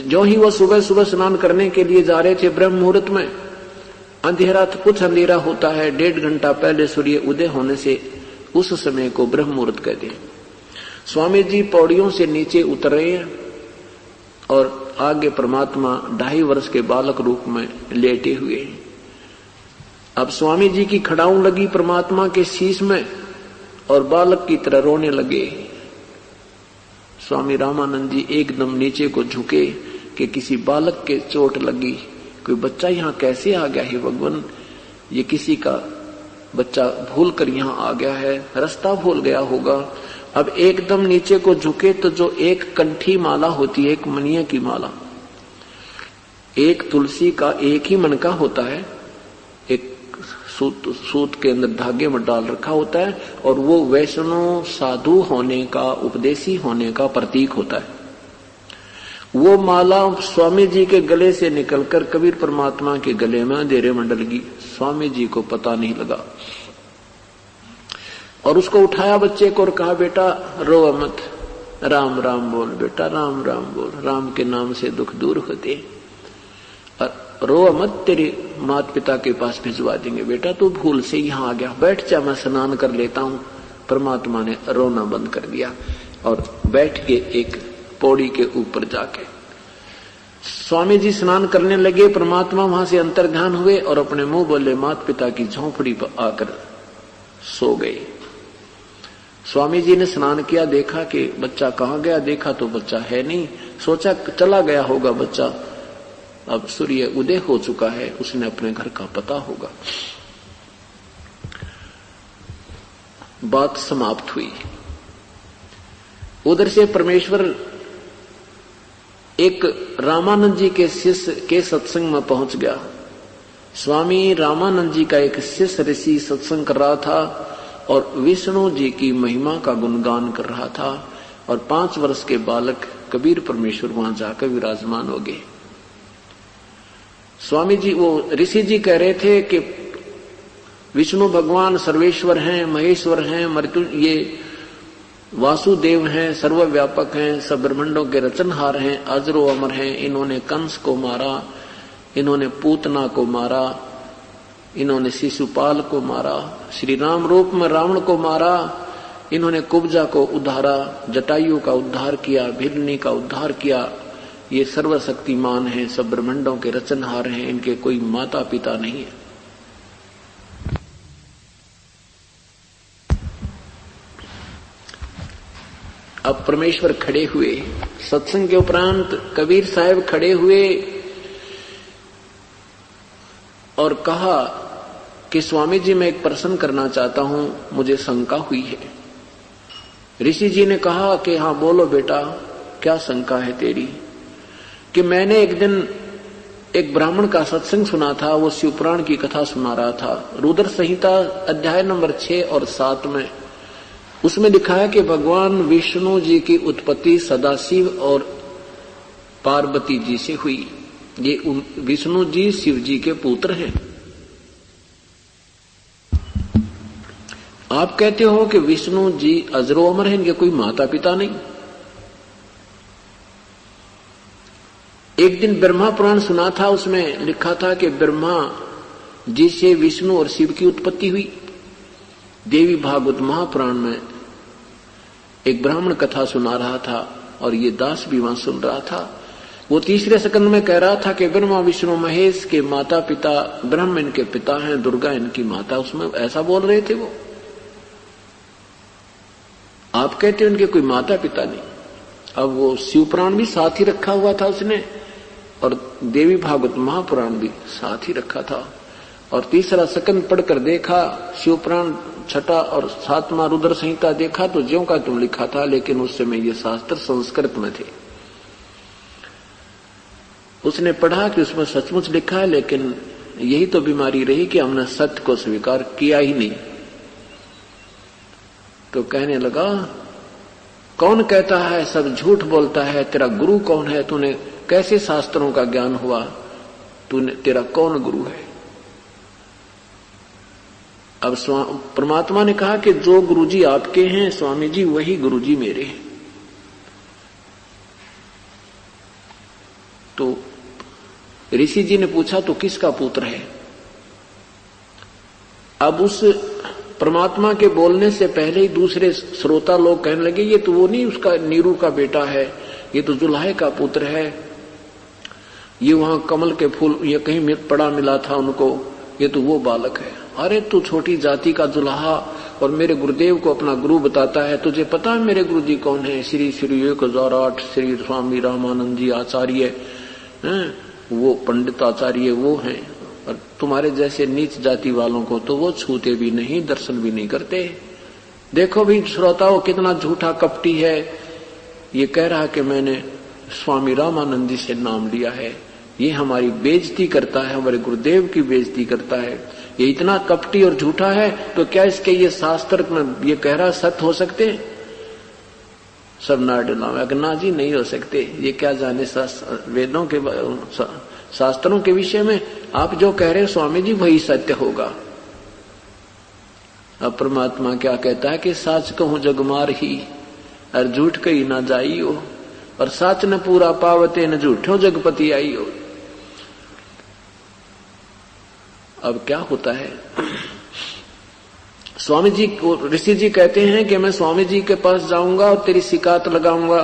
जो ही वो सुबह स्नान करने के लिए जा रहे थे, ब्रह्म मुहूर्त में, अंधेरा तो कुछ अंधेरा होता है, 1.5 घंटा पहले सूर्य उदय होने से उस समय को ब्रह्म मुहूर्त कहते हैं। स्वामी जी पौड़ियों से नीचे उतर रहे हैं और आगे परमात्मा 2.5 वर्ष के बालक रूप में लेटे हुए हैं। अब स्वामी जी की खड़ाऊं लगी परमात्मा के शीश में और बालक की तरह रोने लगे। स्वामी रामानंद जी एकदम नीचे को झुके कि किसी बालक के चोट लगी, कोई बच्चा यहाँ कैसे आ गया है भगवान, ये किसी का बच्चा भूल कर यहाँ आ गया है, रास्ता भूल गया होगा। अब एकदम नीचे को झुके तो जो एक कंठी माला होती है, एक मनिया की माला, एक तुलसी का एक ही मनका होता है, एक सूत के अंदर धागे में डाल रखा होता है, और वो वैष्णव साधु होने का, उपदेशी होने का प्रतीक होता है। वो माला स्वामी जी के गले से निकलकर कबीर परमात्मा के गले में अंधेरे में डल गई। स्वामी जी को पता नहीं लगा और उसको उठाया बच्चे को और कहा, बेटा रो मत, राम राम बोल बेटा, राम राम बोल, राम के नाम से दुख दूर होते, रो मत, तेरे माता पिता के पास भिजवा देंगे, बेटा तू भूल से यहाँ आ गया, बैठ जा, मैं स्नान कर लेता हूँ। परमात्मा ने रोना बंद कर दिया और बैठ के एक पौड़ी के ऊपर जाके स्वामी जी स्नान करने लगे। परमात्मा वहां से अंतर्ध्यान हुए और अपने मुंह बोले माता पिता की झोंपड़ी पर आकर सो गए। स्वामी जी ने स्नान किया, देखा कि बच्चा कहाँ गया, देखा तो बच्चा है नहीं, सोचा चला गया होगा बच्चा, अब सूर्य उदय हो चुका है, उसने अपने घर का पता होगा। बात समाप्त हुई। उधर से परमेश्वर एक रामानंद जी के शिष्य के सत्संग में पहुंच गया। स्वामी रामानंद जी का एक शिष्य ऋषि सत्संग कर रहा था और विष्णु जी की महिमा का गुणगान कर रहा था, और 5 वर्ष के बालक कबीर परमेश्वर वहां जाकर विराजमान हो गए। स्वामी जी, वो ऋषि जी कह रहे थे कि विष्णु भगवान सर्वेश्वर हैं, महेश्वर हैं, मृत्यु ये वासुदेव हैं, सर्वव्यापक हैं, सब ब्रह्मांडों के रचनहार हैं, अजरो अमर हैं। इन्होंने कंस को मारा, इन्होंने पूतना को मारा, इन्होंने शिशुपाल को मारा, श्री राम रूप में रावण को मारा, इन्होंने कुब्जा को उद्धारा, जटायु का उद्धार किया, भिलनी का उद्धार किया। ये सर्वशक्तिमान हैं, सब ब्रह्मांडों के रचनहार हैं, इनके कोई माता पिता नहीं है। अब परमेश्वर खड़े हुए, सत्संग के उपरांत कबीर साहब खड़े हुए और कहा कि स्वामी जी मैं एक प्रश्न करना चाहता हूं, मुझे शंका हुई है। ऋषि जी ने कहा कि हाँ बोलो बेटा, क्या शंका है तेरी? कि मैंने एक दिन एक ब्राह्मण का सत्संग सुना था, वो शिवपुराण की कथा सुना रहा था, रुद्र संहिता अध्याय नंबर 6 और 7 में उसमें लिखा है कि भगवान विष्णु जी की उत्पत्ति सदाशिव और पार्वती जी से हुई। ये विष्णु जी शिव जी के पुत्र हैं। आप कहते हो कि विष्णु जी अजरो अमर हैं, इनके कोई माता पिता नहीं। एक दिन ब्रह्मा पुराण सुना था, उसमें लिखा था कि ब्रह्मा जी से विष्णु और शिव की उत्पत्ति हुई। देवी भागवत महापुराण में एक ब्राह्मण कथा सुना रहा था और ये दास भी वहां सुन रहा था। वो तीसरे स्कंद में कह रहा था कि ब्रह्मा विष्णु महेश के माता पिता, ब्रह्म इनके पिता हैं, दुर्गा इनकी माता, उसमें ऐसा बोल रहे थे वो। आप कहते हैं उनके कोई माता पिता नहीं। अब वो शिव पुराण भी साथ ही रखा हुआ था उसने, और देवी भागवत महापुराण भी साथ ही रखा था। और तीसरा स्कंद पढ़कर देखा, शिव पुराण छठा और सातवां रुद्र संहिता देखा तो ज्यों का तुम लिखा था, लेकिन उस समय ये शास्त्र संस्कृत में थे। उसने पढ़ा कि उसमें सचमुच लिखा है, लेकिन यही तो बीमारी रही कि हमने सत्य को स्वीकार किया ही नहीं। तो कहने लगा, कौन कहता है सब झूठ बोलता है, तेरा गुरु कौन है, तूने कैसे शास्त्रों का ज्ञान हुआ, तूने तेरा कौन गुरु है। अब परमात्मा ने कहा कि जो गुरुजी आपके हैं स्वामी जी, वही गुरुजी मेरे हैं। तो ऋषि जी ने पूछा तो किसका पुत्र है। अब उस परमात्मा के बोलने से पहले ही दूसरे श्रोता लोग कहने लगे, ये तो वो नहीं, उसका नीरू का बेटा है, ये तो जुलाहे का पुत्र है, ये वहां कमल के फूल ये कहीं पड़ा मिला था उनको, ये तो वो बालक है। अरे तू छोटी जाति का जुलाहा और मेरे गुरुदेव को अपना गुरु बताता है, तुझे पता है मेरे गुरुजी कौन है? श्री 1008 श्री स्वामी रामानंद जी आचार्य हैं, वो पंडित आचार्य वो हैं। और तुम्हारे जैसे नीच जाति वालों को तो वो छूते भी नहीं, दर्शन भी नहीं करते। देखो भी श्रोताओं कितना झूठा कपटी है, ये कह रहा कि मैंने स्वामी रामानंद जी से नाम लिया है, ये हमारी बेइज्जती करता है, हमारे गुरुदेव की बेइज्जती करता है। ये इतना कपटी और झूठा है तो क्या इसके ये शास्त्र में ये कह रहा सत्य हो सकते हैं? सब नार डलावे कि ना जी नहीं हो सकते, ये क्या जाने वेदों के शास्त्रों के विषय में। आप जो कह रहे हो स्वामी जी वही सत्य होगा। अब परमात्मा क्या कहता है कि साच कहूं जगमार ही और झूठ कही ना जाइयो, और साच न पूरा पावते न झूठो जगपति आइयो। अब क्या होता है, स्वामी जी को ऋषि जी कहते हैं कि मैं स्वामी जी के पास जाऊंगा और तेरी शिकायत लगाऊंगा,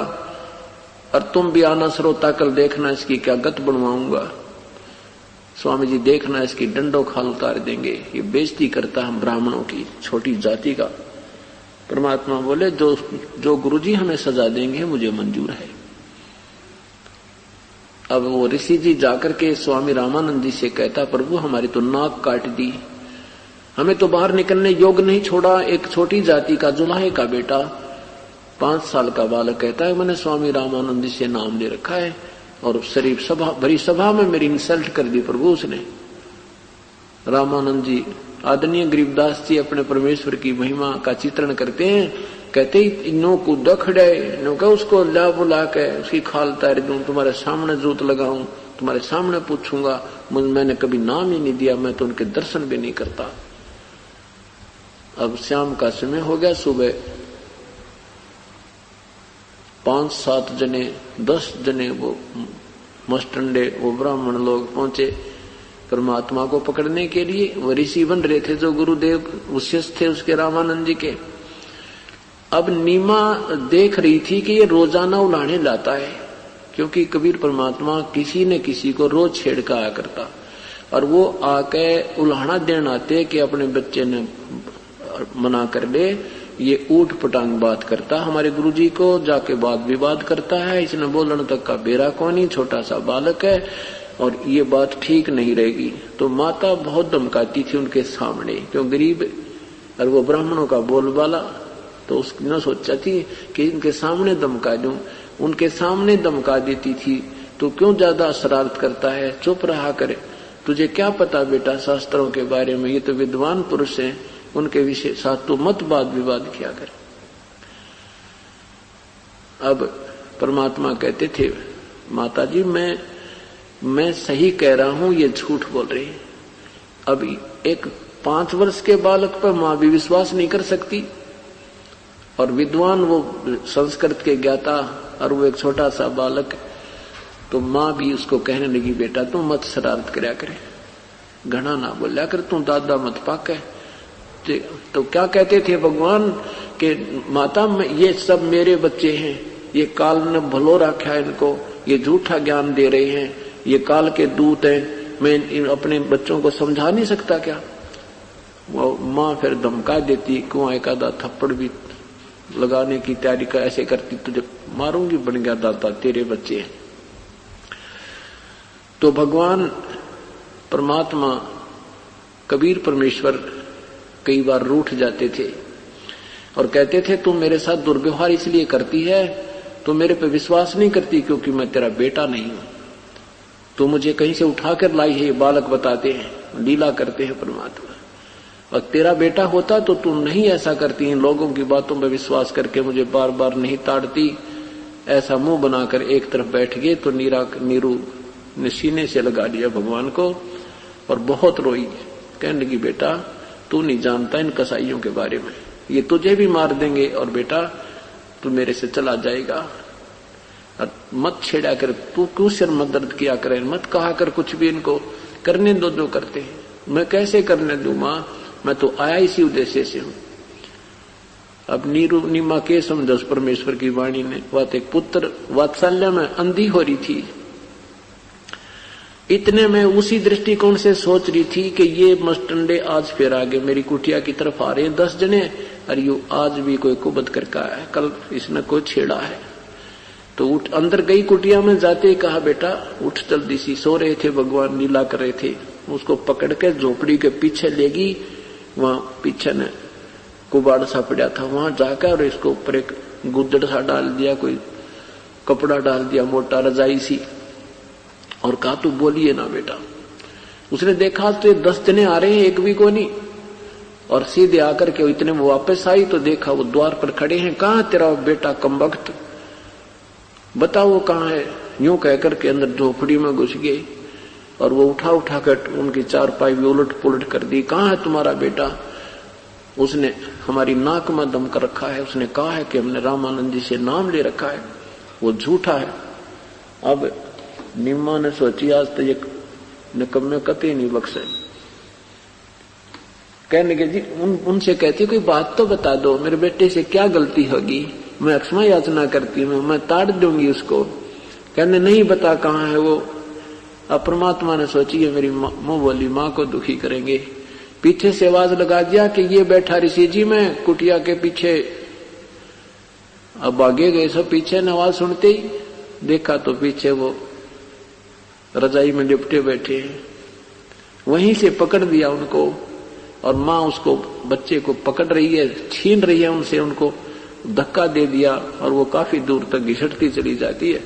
और तुम भी आना श्रोता, कल देखना इसकी क्या गत बनवाऊंगा। स्वामी जी देखना इसकी डंडों खाल उतार देंगे, ये बेइज्जती करता हम ब्राह्मणों की, छोटी जाति का। परमात्मा बोले जो गुरुजी हमें सजा देंगे मुझे मंजूर है। अब वो ऋषि जी जाकर के स्वामी रामानंद जी से कहता, प्रभु हमारी तो नाक काट दी, हमें तो बाहर निकलने योग्य नहीं छोड़ा। एक छोटी जाति का जुलाहे का बेटा 5 साल का बालक कहता है मैंने स्वामी रामानंद जी से नाम ले रखा है, और शरीफ सभा भरी सभा में मेरी इंसल्ट कर दी प्रभु उसने। रामानंद जी आदरणीय गरीबदास जी अपने परमेश्वर की महिमा का चित्रण करते हैं, कहते ही इनो को दखड़े, नो का उसको ला बुला के उसकी खाल तार दूं, तुम्हारे सामने जोत लगाऊं, तुम्हारे सामने पूछूंगा, मैंने कभी नाम ही नहीं दिया, मैं तो उनके दर्शन भी नहीं करता। अब शाम का समय हो गया, सुबह 5-7 जने 10 जने वो मस्टंडे वो ब्राह्मण लोग पहुंचे परमात्मा को पकड़ने के लिए। वो ऋषि बन रहे थे जो गुरुदेव शिष्य थे उसके रामानंद जी के। अब नीमा देख रही थी कि ये रोजाना उलाने लाता है, क्योंकि कबीर परमात्मा किसी न किसी को रोज छेड़ का आया करता, और वो आके उलाना देन आते कि अपने बच्चे ने मना कर ले, ये ऊट पटांग बात करता हमारे गुरुजी को, जाके वाद विवाद करता है, इसने बोलने तक का बेरा कौन ही, छोटा सा बालक है और ये बात ठीक नहीं रहेगी। तो माता बहुत धमकाती थी उनके सामने, क्यों गरीब और वो ब्राह्मणों का बोलबाला, तो उसने न सोचा थी कि इनके सामने धमका दूं, उनके सामने धमका देती थी तो क्यों ज्यादा शरारत करता है, चुप रहा करे, तुझे क्या पता बेटा शास्त्रों के बारे में, ये तो विद्वान पुरुष हैं, उनके विषय साथ तो मत वाद विवाद किया कर। अब परमात्मा कहते थे माता जी मैं सही कह रहा हूं, ये झूठ बोल रही है। अभी एक 5 वर्ष के बालक पर मां भी विश्वास नहीं कर सकती, और विद्वान वो संस्कृत के ज्ञाता और वो एक छोटा सा बालक, तो माँ भी उसको कहने लगी, बेटा तू मत शरारत करया करे, घना ना बोलिया कर, तू दादा मत पाके। तो क्या कहते थे भगवान के, माता ये सब मेरे बच्चे हैं, ये काल ने भलो रखा है इनको, ये झूठा ज्ञान दे रहे हैं, ये काल के दूत हैं, मैं अपने बच्चों को समझा नहीं सकता क्या? वो माँ फिर धमका देती, क्यों एक आधा थप्पड़ भी लगाने की तैयारी का ऐसे करती, तुझे मारूंगी, बन गया दाता तेरे बच्चे हैं। तो भगवान परमात्मा कबीर परमेश्वर कई बार रूठ जाते थे और कहते थे, तू मेरे साथ दुर्व्यवहार इसलिए करती है, तू मेरे पे विश्वास नहीं करती क्योंकि मैं तेरा बेटा नहीं हूं, तू मुझे कहीं से उठाकर लाई है। ये बालक बताते हैं, लीला करते हैं परमात्मा। और तेरा बेटा होता तो तू नहीं ऐसा करती, इन लोगों की बातों पर विश्वास करके मुझे बार बार नहीं ताड़ती। ऐसा मुंह बनाकर एक तरफ बैठ गए तो नीरू ने सीने से लगा लिया भगवान को और बहुत रोई। कहने लगी, बेटा तू नहीं जानता इन कसाईयों के बारे में, ये तुझे भी मार देंगे और बेटा तू मेरे से चला जाएगा। और मत छेड़ा कर, तू क्यों सिर मत दर्द किया करे, मत कहा कर कुछ भी, इनको करने दो जो करते हैं। मैं कैसे करने दूं माँ, मैं तो आया इसी उद्देश्य से हूं। अब नीमा के समझो परमेश्वर की वाणी ने, वह एक पुत्र वात्सल्य में अंधी हो रही थी। इतने में उसी दृष्टिकोण से सोच रही थी कि ये मस्टंडे आज फिर आगे मेरी कुटिया की तरफ आ रहे हैं 10 जने, और यू आज भी कोई कुबत करके आया है, कल इसने कोई छेड़ा है। तो उठ अंदर गई कुटिया में, जाते ही कहा, बेटा उठ जल्दी सी। सो रहे थे भगवान, लीला कर रहे थे। उसको पकड़ के झोपड़ी के पीछे ले गई, वहां पीछे ने कुबाड़ सा पड़ा था, वहां जाकर और इसको ऊपर एक गुदड़ सा डाल दिया, कोई कपड़ा डाल दिया मोटा रजाई सी, और कहा तू बोलिए ना बेटा। उसने देखा तो 10 जने आ रहे हैं, एक भी को नहीं, और सीधे आकर के इतने वो वापस आई तो देखा वो द्वार पर खड़े हैं। कहां तेरा बेटा कमबख्त, बताओ वो कहां है? यूं कहकर के अंदर झोपड़ी में घुस गए और वो उठा कर उनकी चारपाई भी उलट पुलट कर दी। कहां है तुम्हारा बेटा? उसने हमारी नाक में दम कर रखा है, उसने कहा है कि हमने रामानंद जी से नाम ले रखा है, वो झूठा है। अब निम्मा ने सोची, आज तो ये निकम्मे कतई नहीं बख्शे। कहने के जी उनसे कहती, कोई बात तो बता दो, मेरे बेटे से क्या गलती होगी, मैं क्षमा याचना करती हूँ, मैं ताड़ दूंगी उसको। कहने नहीं बता कहाँ है वो। अब परमात्मा ने सोची है मेरी मुंह बोली माँ को दुखी करेंगे, पीछे से आवाज लगा दिया कि ये बैठा ऋषि जी में कुटिया के पीछे। अब आगे गए सब पीछे ने आवाज सुनते ही देखा तो पीछे वो रजाई में लिपटे बैठे हैं। वहीं से पकड़ दिया उनको और माँ उसको बच्चे को पकड़ रही है, छीन रही है उनसे, उनको धक्का दे दिया और वो काफी दूर तक घिसटती चली जाती है।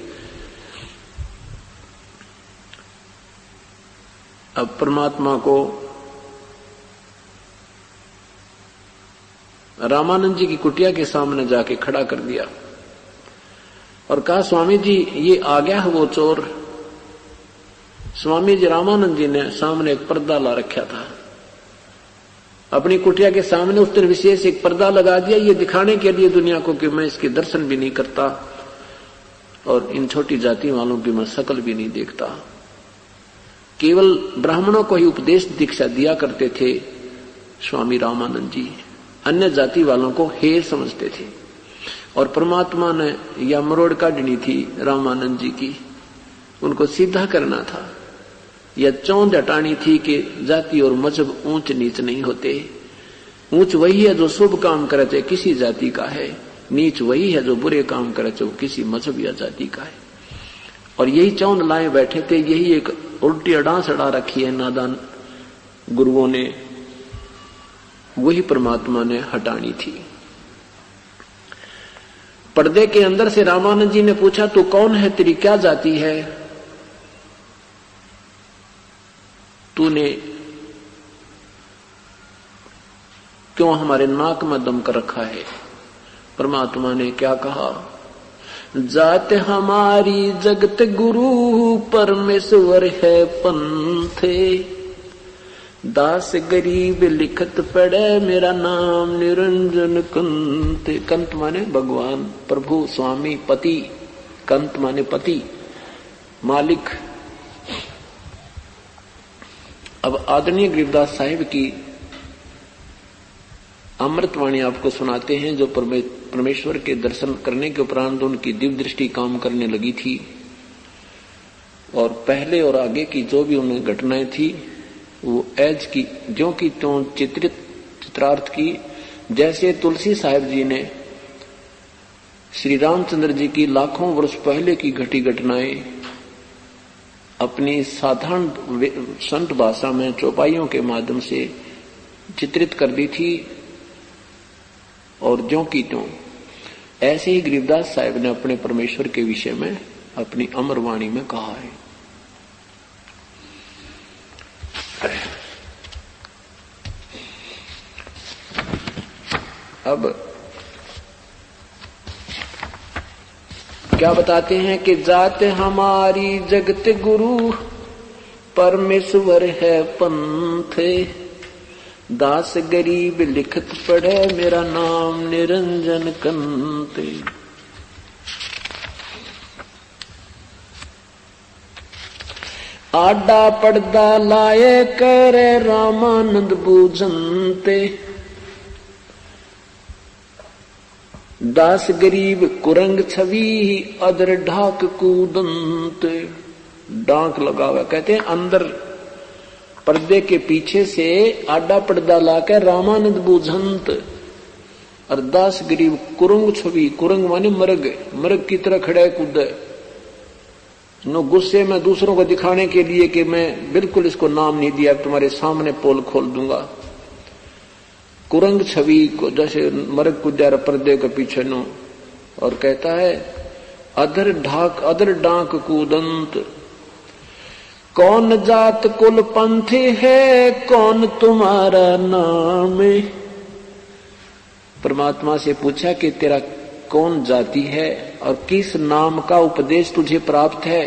अब परमात्मा को रामानंद जी की कुटिया के सामने जाके खड़ा कर दिया और कहा, स्वामी जी ये आ गया है वो चोर। स्वामी जी रामानंद जी ने सामने एक पर्दा ला रखा था अपनी कुटिया के सामने, उस दिन विशेष एक पर्दा लगा दिया ये दिखाने के लिए दुनिया को कि मैं इसके दर्शन भी नहीं करता और इन छोटी जाति वालों की मैं शकल भी नहीं देखता। केवल ब्राह्मणों को ही उपदेश दीक्षा दिया करते थे स्वामी रामानंद जी, अन्य जाति वालों को हेय समझते थे। और परमात्मा ने या मरोड़ काटनी थी रामानंद जी की, उनको सीधा करना था। यह चौंध हटानी थी कि जाति और मजहब ऊंच नीच नहीं होते। ऊंच वही है जो शुभ काम करे चाहे किसी जाति का है, नीच वही है जो बुरे काम करे चाहे किसी मजहब या जाति का है। और यही चौंध लाए बैठे थे, यही एक उल्टी अडांस अड़ा रखी है नादान गुरुओं ने, वही परमात्मा ने हटानी थी। पर्दे के अंदर से रामानंद जी ने पूछा, तू कौन है, तेरी क्या जाति है, तूने क्यों हमारे नाक में दम कर रखा है? परमात्मा ने क्या कहा, जात हमारी जगत गुरु परमेश्वर है पंथे, दास गरीब लिखत पड़े मेरा नाम निरंजन कंत। कंत माने भगवान, प्रभु, स्वामी, पति। कंत माने पति। मालिक। अब आदरणीय गरीबदास साहिब की अमृतवाणी आपको सुनाते हैं, जो परमेश्वर के दर्शन करने के उपरांत उनकी दिव्य दृष्टि काम करने लगी थी और पहले और आगे की जो भी उन्हें घटनाएं थी वो एज की ज्यों की त्यों चित्रार्थ की। जैसे तुलसी साहिब जी ने श्री रामचंद्र जी की लाखों वर्ष पहले की घटी घटनाएं अपनी साधारण संत भाषा में चौपाइयों के माध्यम से चित्रित कर दी थी और ज्यों की त्यों ऐसे ही गरीबदास साहिब ने अपने परमेश्वर के विषय में अपनी अमर वाणी में कहा है। अब क्या बताते हैं कि जात हमारी जगत गुरु परमेश्वर है पंथ, दास गरीब लिखत पढ़े मेरा नाम निरंजन कंत। आडा पड़दा लाए करे रामानंद बूझनते, दास गरीब कुरंग छवि अदर ढाक कूदंत। डांक लगावा कहते हैं अंदर पर्दे के पीछे से आडा पर्दा लाकर रामानंद बूझंत और दास गरीब कुरंग छवि, कुरंग माने मर्ग, मर्ग की तरह खड़े कूदे नो गुस्से में दूसरों को दिखाने के लिए कि मैं बिल्कुल इसको नाम नहीं दिया, तुम्हारे सामने पोल खोल दूंगा। कुरंग छवि को जैसे मर्ग कूदा पर्दे के पीछे नो और कहता है अदर डांक कूदंत। कौन जात कुल पंथ है कौन तुम्हारा नाम। परमात्मा से पूछा कि तेरा कौन जाति है और किस नाम का उपदेश तुझे प्राप्त है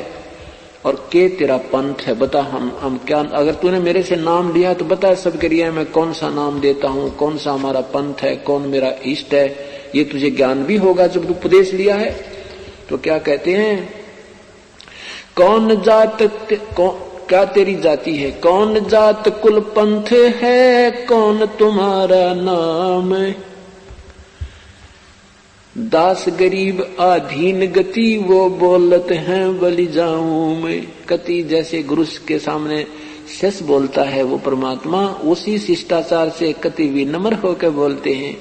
और के तेरा पंथ है, बता। हम क्या, अगर तूने मेरे से नाम लिया तो बता सबके लिए मैं कौन सा नाम देता हूं, कौन सा हमारा पंथ है, कौन मेरा इष्ट है। ये तुझे ज्ञान भी होगा जब तू उपदेश लिया है। तो क्या कहते हैं कौन जात क्या तेरी जाति है, कौन जात कुल पंथ है कौन तुम्हारा नाम। दास गरीब आधीन गति वो बोलत हैं बलि जाऊं मैं। कति जैसे गुरु के सामने शेष बोलता है वो परमात्मा उसी शिष्टाचार से कति विनम्र होकर बोलते हैं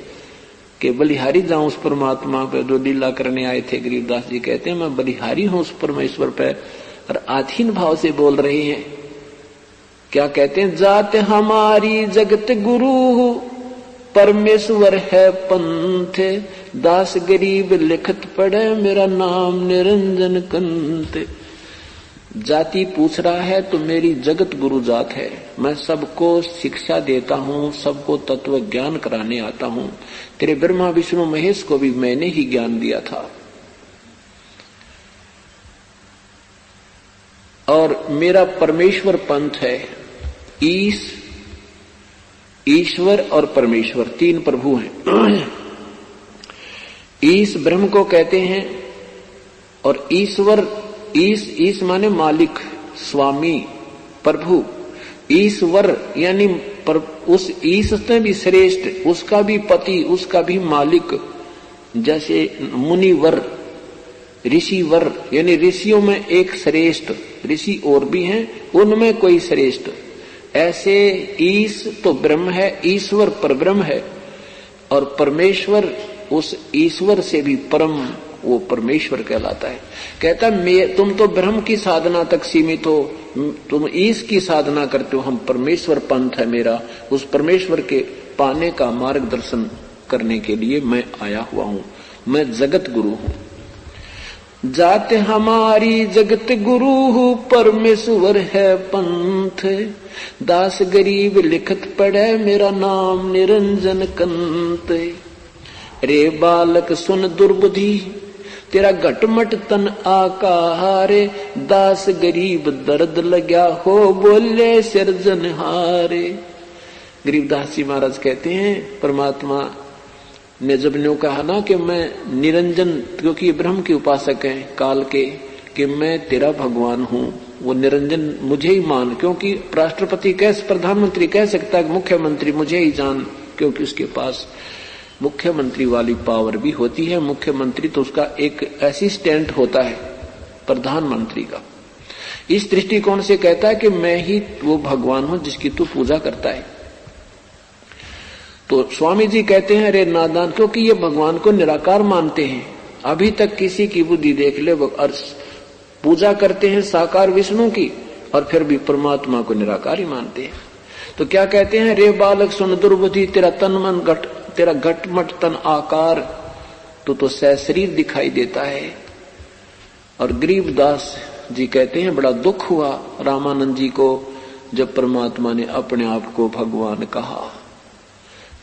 कि बलिहारी जाऊं उस परमात्मा पे जो लीला करने आए थे। गरीबदास जी कहते हैं मैं बलिहारी हूं उस परमेश्वर पे और आधीन भाव से बोल रहे हैं। क्या कहते हैं जात हमारी जगत गुरु परमेश्वर है पंथ, दास गरीब लिखत पढ़े मेरा नाम निरंजन कंत। जाति पूछ रहा है तो मेरी जगत गुरु जात है, मैं सबको शिक्षा देता हूँ, सबको तत्व ज्ञान कराने आता हूँ। तेरे ब्रह्मा विष्णु महेश को भी मैंने ही ज्ञान दिया था और मेरा परमेश्वर पंथ है। ईश्वर और परमेश्वर तीन प्रभु हैं। ईश ब्रह्म को कहते हैं और ईश्वर ईश माने मालिक, स्वामी, प्रभु। ईश्वर यानी उस ईश से भी श्रेष्ठ, उसका भी पति, उसका भी मालिक। जैसे मुनिवर, ऋषिवर यानी ऋषियों में एक श्रेष्ठ, ऋषि और भी हैं उनमें कोई श्रेष्ठ। ऐसे ईश तो ब्रह्म है, ईश्वर परब्रह्म है और परमेश्वर उस ईश्वर से भी परम, वो परमेश्वर कहलाता है। कहता तुम तो ब्रह्म की साधना तक सीमित हो, तुम ईश की साधना करते हो, हम परमेश्वर पंथ है मेरा। उस परमेश्वर के पाने का मार्गदर्शन करने के लिए मैं आया हुआ हूं, मैं जगत गुरु हूं। जात हमारी जगत गुरु परमेश्वर है पंथ, दास गरीब लिखत पढ़े मेरा नाम निरंजन कंत। रे बालक सुन दुर्बुद्धि तेरा घटमट तन आकारे, दास गरीब दर्द लग्या हो बोले सिरजनहारे। गरीबदास जी महाराज कहते हैं परमात्मा ने जब न्यों कहा ना कि मैं निरंजन, क्योंकि ब्रह्म के उपासक हैं काल के, कि मैं तेरा भगवान हूं, वो निरंजन मुझे ही मान। क्योंकि राष्ट्रपति कैसे, प्रधानमंत्री कह सकता है मुख्यमंत्री मुझे ही जान, क्योंकि उसके पास मुख्यमंत्री वाली पावर भी होती है। मुख्यमंत्री तो उसका एक असिस्टेंट होता है प्रधानमंत्री का। इस दृष्टिकोण से कहता है कि मैं ही वो भगवान हूं जिसकी तू पूजा करता है। तो स्वामी जी कहते हैं अरे नादान, क्योंकि ये भगवान को निराकार मानते हैं। अभी तक किसी की बुद्धि देख ले, वो पूजा करते हैं साकार विष्णु की और फिर भी परमात्मा को निराकार ही मानते हैं। तो क्या कहते हैं, रे बालक सुन दुर्बुद्धि, तेरा तन मन घट, तेरा घटमट तन आकार तो सशरीर दिखाई देता है। और गरीबदास जी कहते हैं बड़ा दुख हुआ रामानंद जी को जब परमात्मा ने अपने आप को भगवान कहा।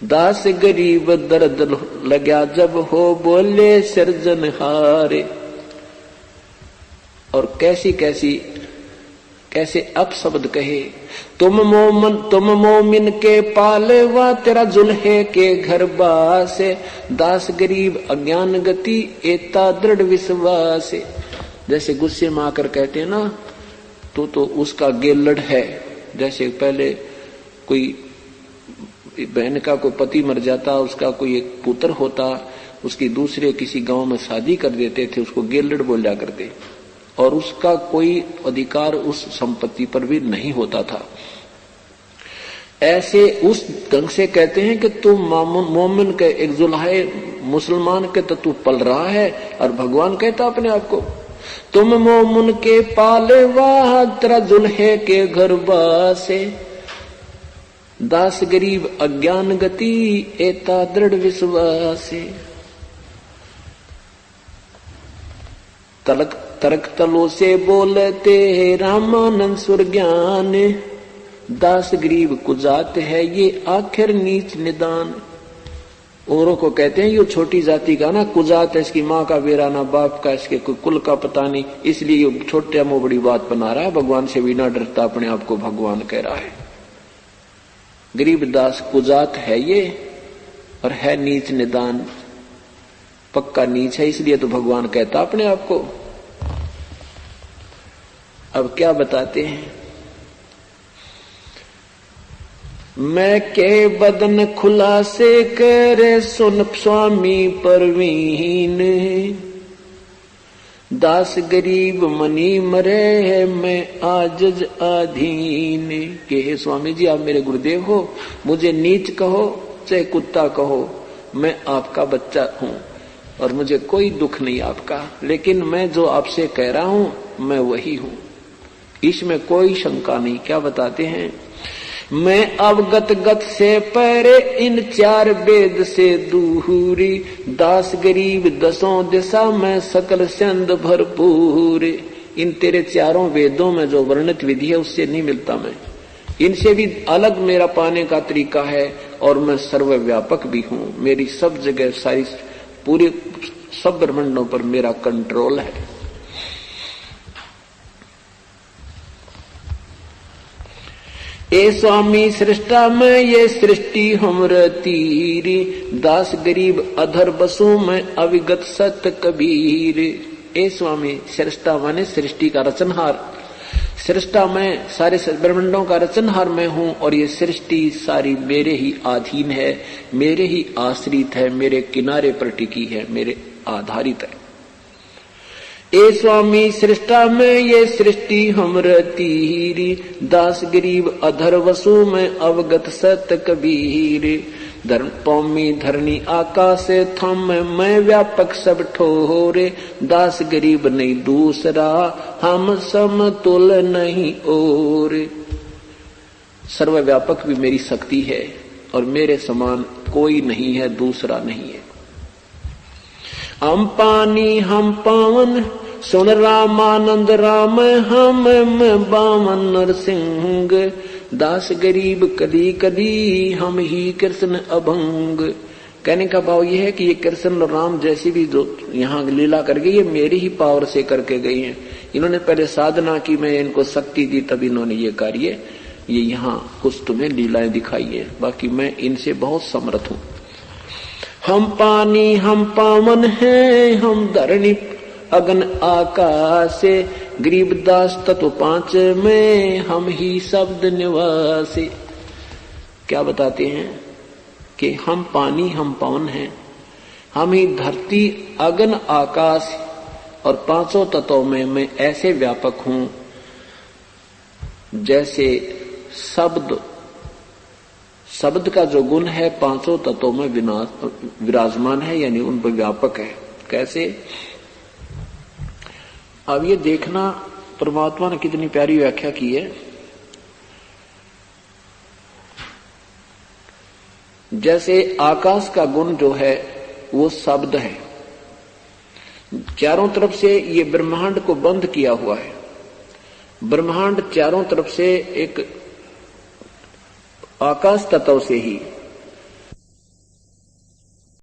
दास गरीब दर्द लगा जब हो बोले सृजनहारे। और कैसे अपशब्द कहे, तुम मोमिन के पालवा, तेरा जुल्हे के घर बासे। दास गरीब अज्ञान गति, एता दृढ़ विश्वास। जैसे गुस्से में आकर कहते हैं ना, तो उसका गेलड़ है। जैसे पहले कोई बहन का कोई पति मर जाता, उसका कोई एक पुत्र होता, उसकी दूसरे किसी गांव में शादी कर देते थे, उसको गेलड़ बोला करते, और उसका कोई अधिकार उस संपत्ति पर भी नहीं होता था। ऐसे उस ढंग से कहते हैं कि तू मोमिन के एक जुल्हे मुसलमान के तो तू पल रहा है, और भगवान कहता अपने आप को तुम मोमिन के पाले वाह, तेरा जुल्हे के घर बासे। दास गरीब अज्ञान गति, एता दृढ़ विश्वासे। तर्क तलो से बोलते है रामानंद सुर ज्ञान। दास गरीब कुजात है ये आखिर नीच निदान। औरों को कहते हैं ये छोटी जाति का ना कुजात है, इसकी माँ का बेरा ना बाप का, इसके कोई कुल का पता नहीं, इसलिए ये छोटे मुंह बड़ी बात बना रहा है, भगवान से भी ना डरता, अपने आप को भगवान कह रहा है। गरीब दास कुजात है ये, और है नीच निदान, पक्का नीच है, इसलिए तो भगवान कहता अपने आप को। अब क्या बताते हैं, मैं के बदन खुलासे करे सुन स्वामी परवीन। दास गरीब मनी मरे है मैं आजज अधीन। के हे स्वामी जी, आप मेरे गुरुदेव हो, मुझे नीच कहो चाहे कुत्ता कहो, मैं आपका बच्चा हूं और मुझे कोई दुख नहीं आपका, लेकिन मैं जो आपसे कह रहा हूं मैं वही हूं, इसमें कोई शंका नहीं। क्या बताते हैं, मैं अवगत गत से परे इन चार वेद से दूरी। दास गरीब दसों दिशा में सकल छंद भरपूर। इन तेरे चारों वेदों में जो वर्णित विधि है उससे नहीं मिलता मैं, इनसे भी अलग मेरा पाने का तरीका है, और मैं सर्वव्यापक भी हूं। मेरी सब जगह सारी पूरे सब ब्रह्मांडों पर मेरा कंट्रोल है। ए स्वामी सृष्टा में ये सृष्टि हमर तीरी। दास गरीब अधर बसु में अविगत सत कबीर। ए स्वामी सृष्टा माने सृष्टि का रचनहार, सृष्टा में सारे ब्रह्मांडों का रचनहार मैं हूं, और ये सृष्टि सारी मेरे ही अधीन है, मेरे ही आश्रित है, मेरे किनारे पर टिकी है, मेरे आधारित है। ए स्वामी सृष्टा में ये सृष्टि हमर तीरी। दास गरीब अधर वसु में अवगत सत कबीर। धर्म पौमी धरनी आकाश थम मैं व्यापक सब ठोरे। दास गरीब नहीं दूसरा हम समतुल नहीं और। सर्वव्यापक भी मेरी शक्ति है और मेरे समान कोई नहीं है, दूसरा नहीं है। हम पानी हम पावन सुन रामानंद राम हम बावन नरसिंह। दास गरीब कदी कदी हम ही कृष्ण अभंग। कहने का भाव यह है कि ये कृष्ण और राम जैसी भी जो यहाँ लीला कर गई, ये मेरी ही पावर से करके गई हैं। इन्होंने पहले साधना की, मैं इनको शक्ति दी, तब इन्होंने ये कार्य, ये यहाँ कुछ तुम्हें लीलाएं दिखाई है, बाकी मैं इनसे बहुत समर्थ हूं। हम पानी हम पावन हैं, हम धरणी अगन आकाशे, गरीबदास तत्व 5 में हम ही शब्द निवासी। क्या बताते हैं कि हम पानी, हम पवन हैं, हम ही धरती, अगन, आकाश और 5 तत्वों में मैं ऐसे व्यापक हूं जैसे शब्द का जो गुण है 5 तत्वों में विराजमान है, यानी उन पर व्यापक है। कैसे? अब ये देखना परमात्मा ने कितनी प्यारी व्याख्या की है। जैसे आकाश का गुण जो है वो शब्द है, चारों तरफ से ये ब्रह्मांड को बंद किया हुआ है। ब्रह्मांड चारों तरफ से एक आकाश तत्व से ही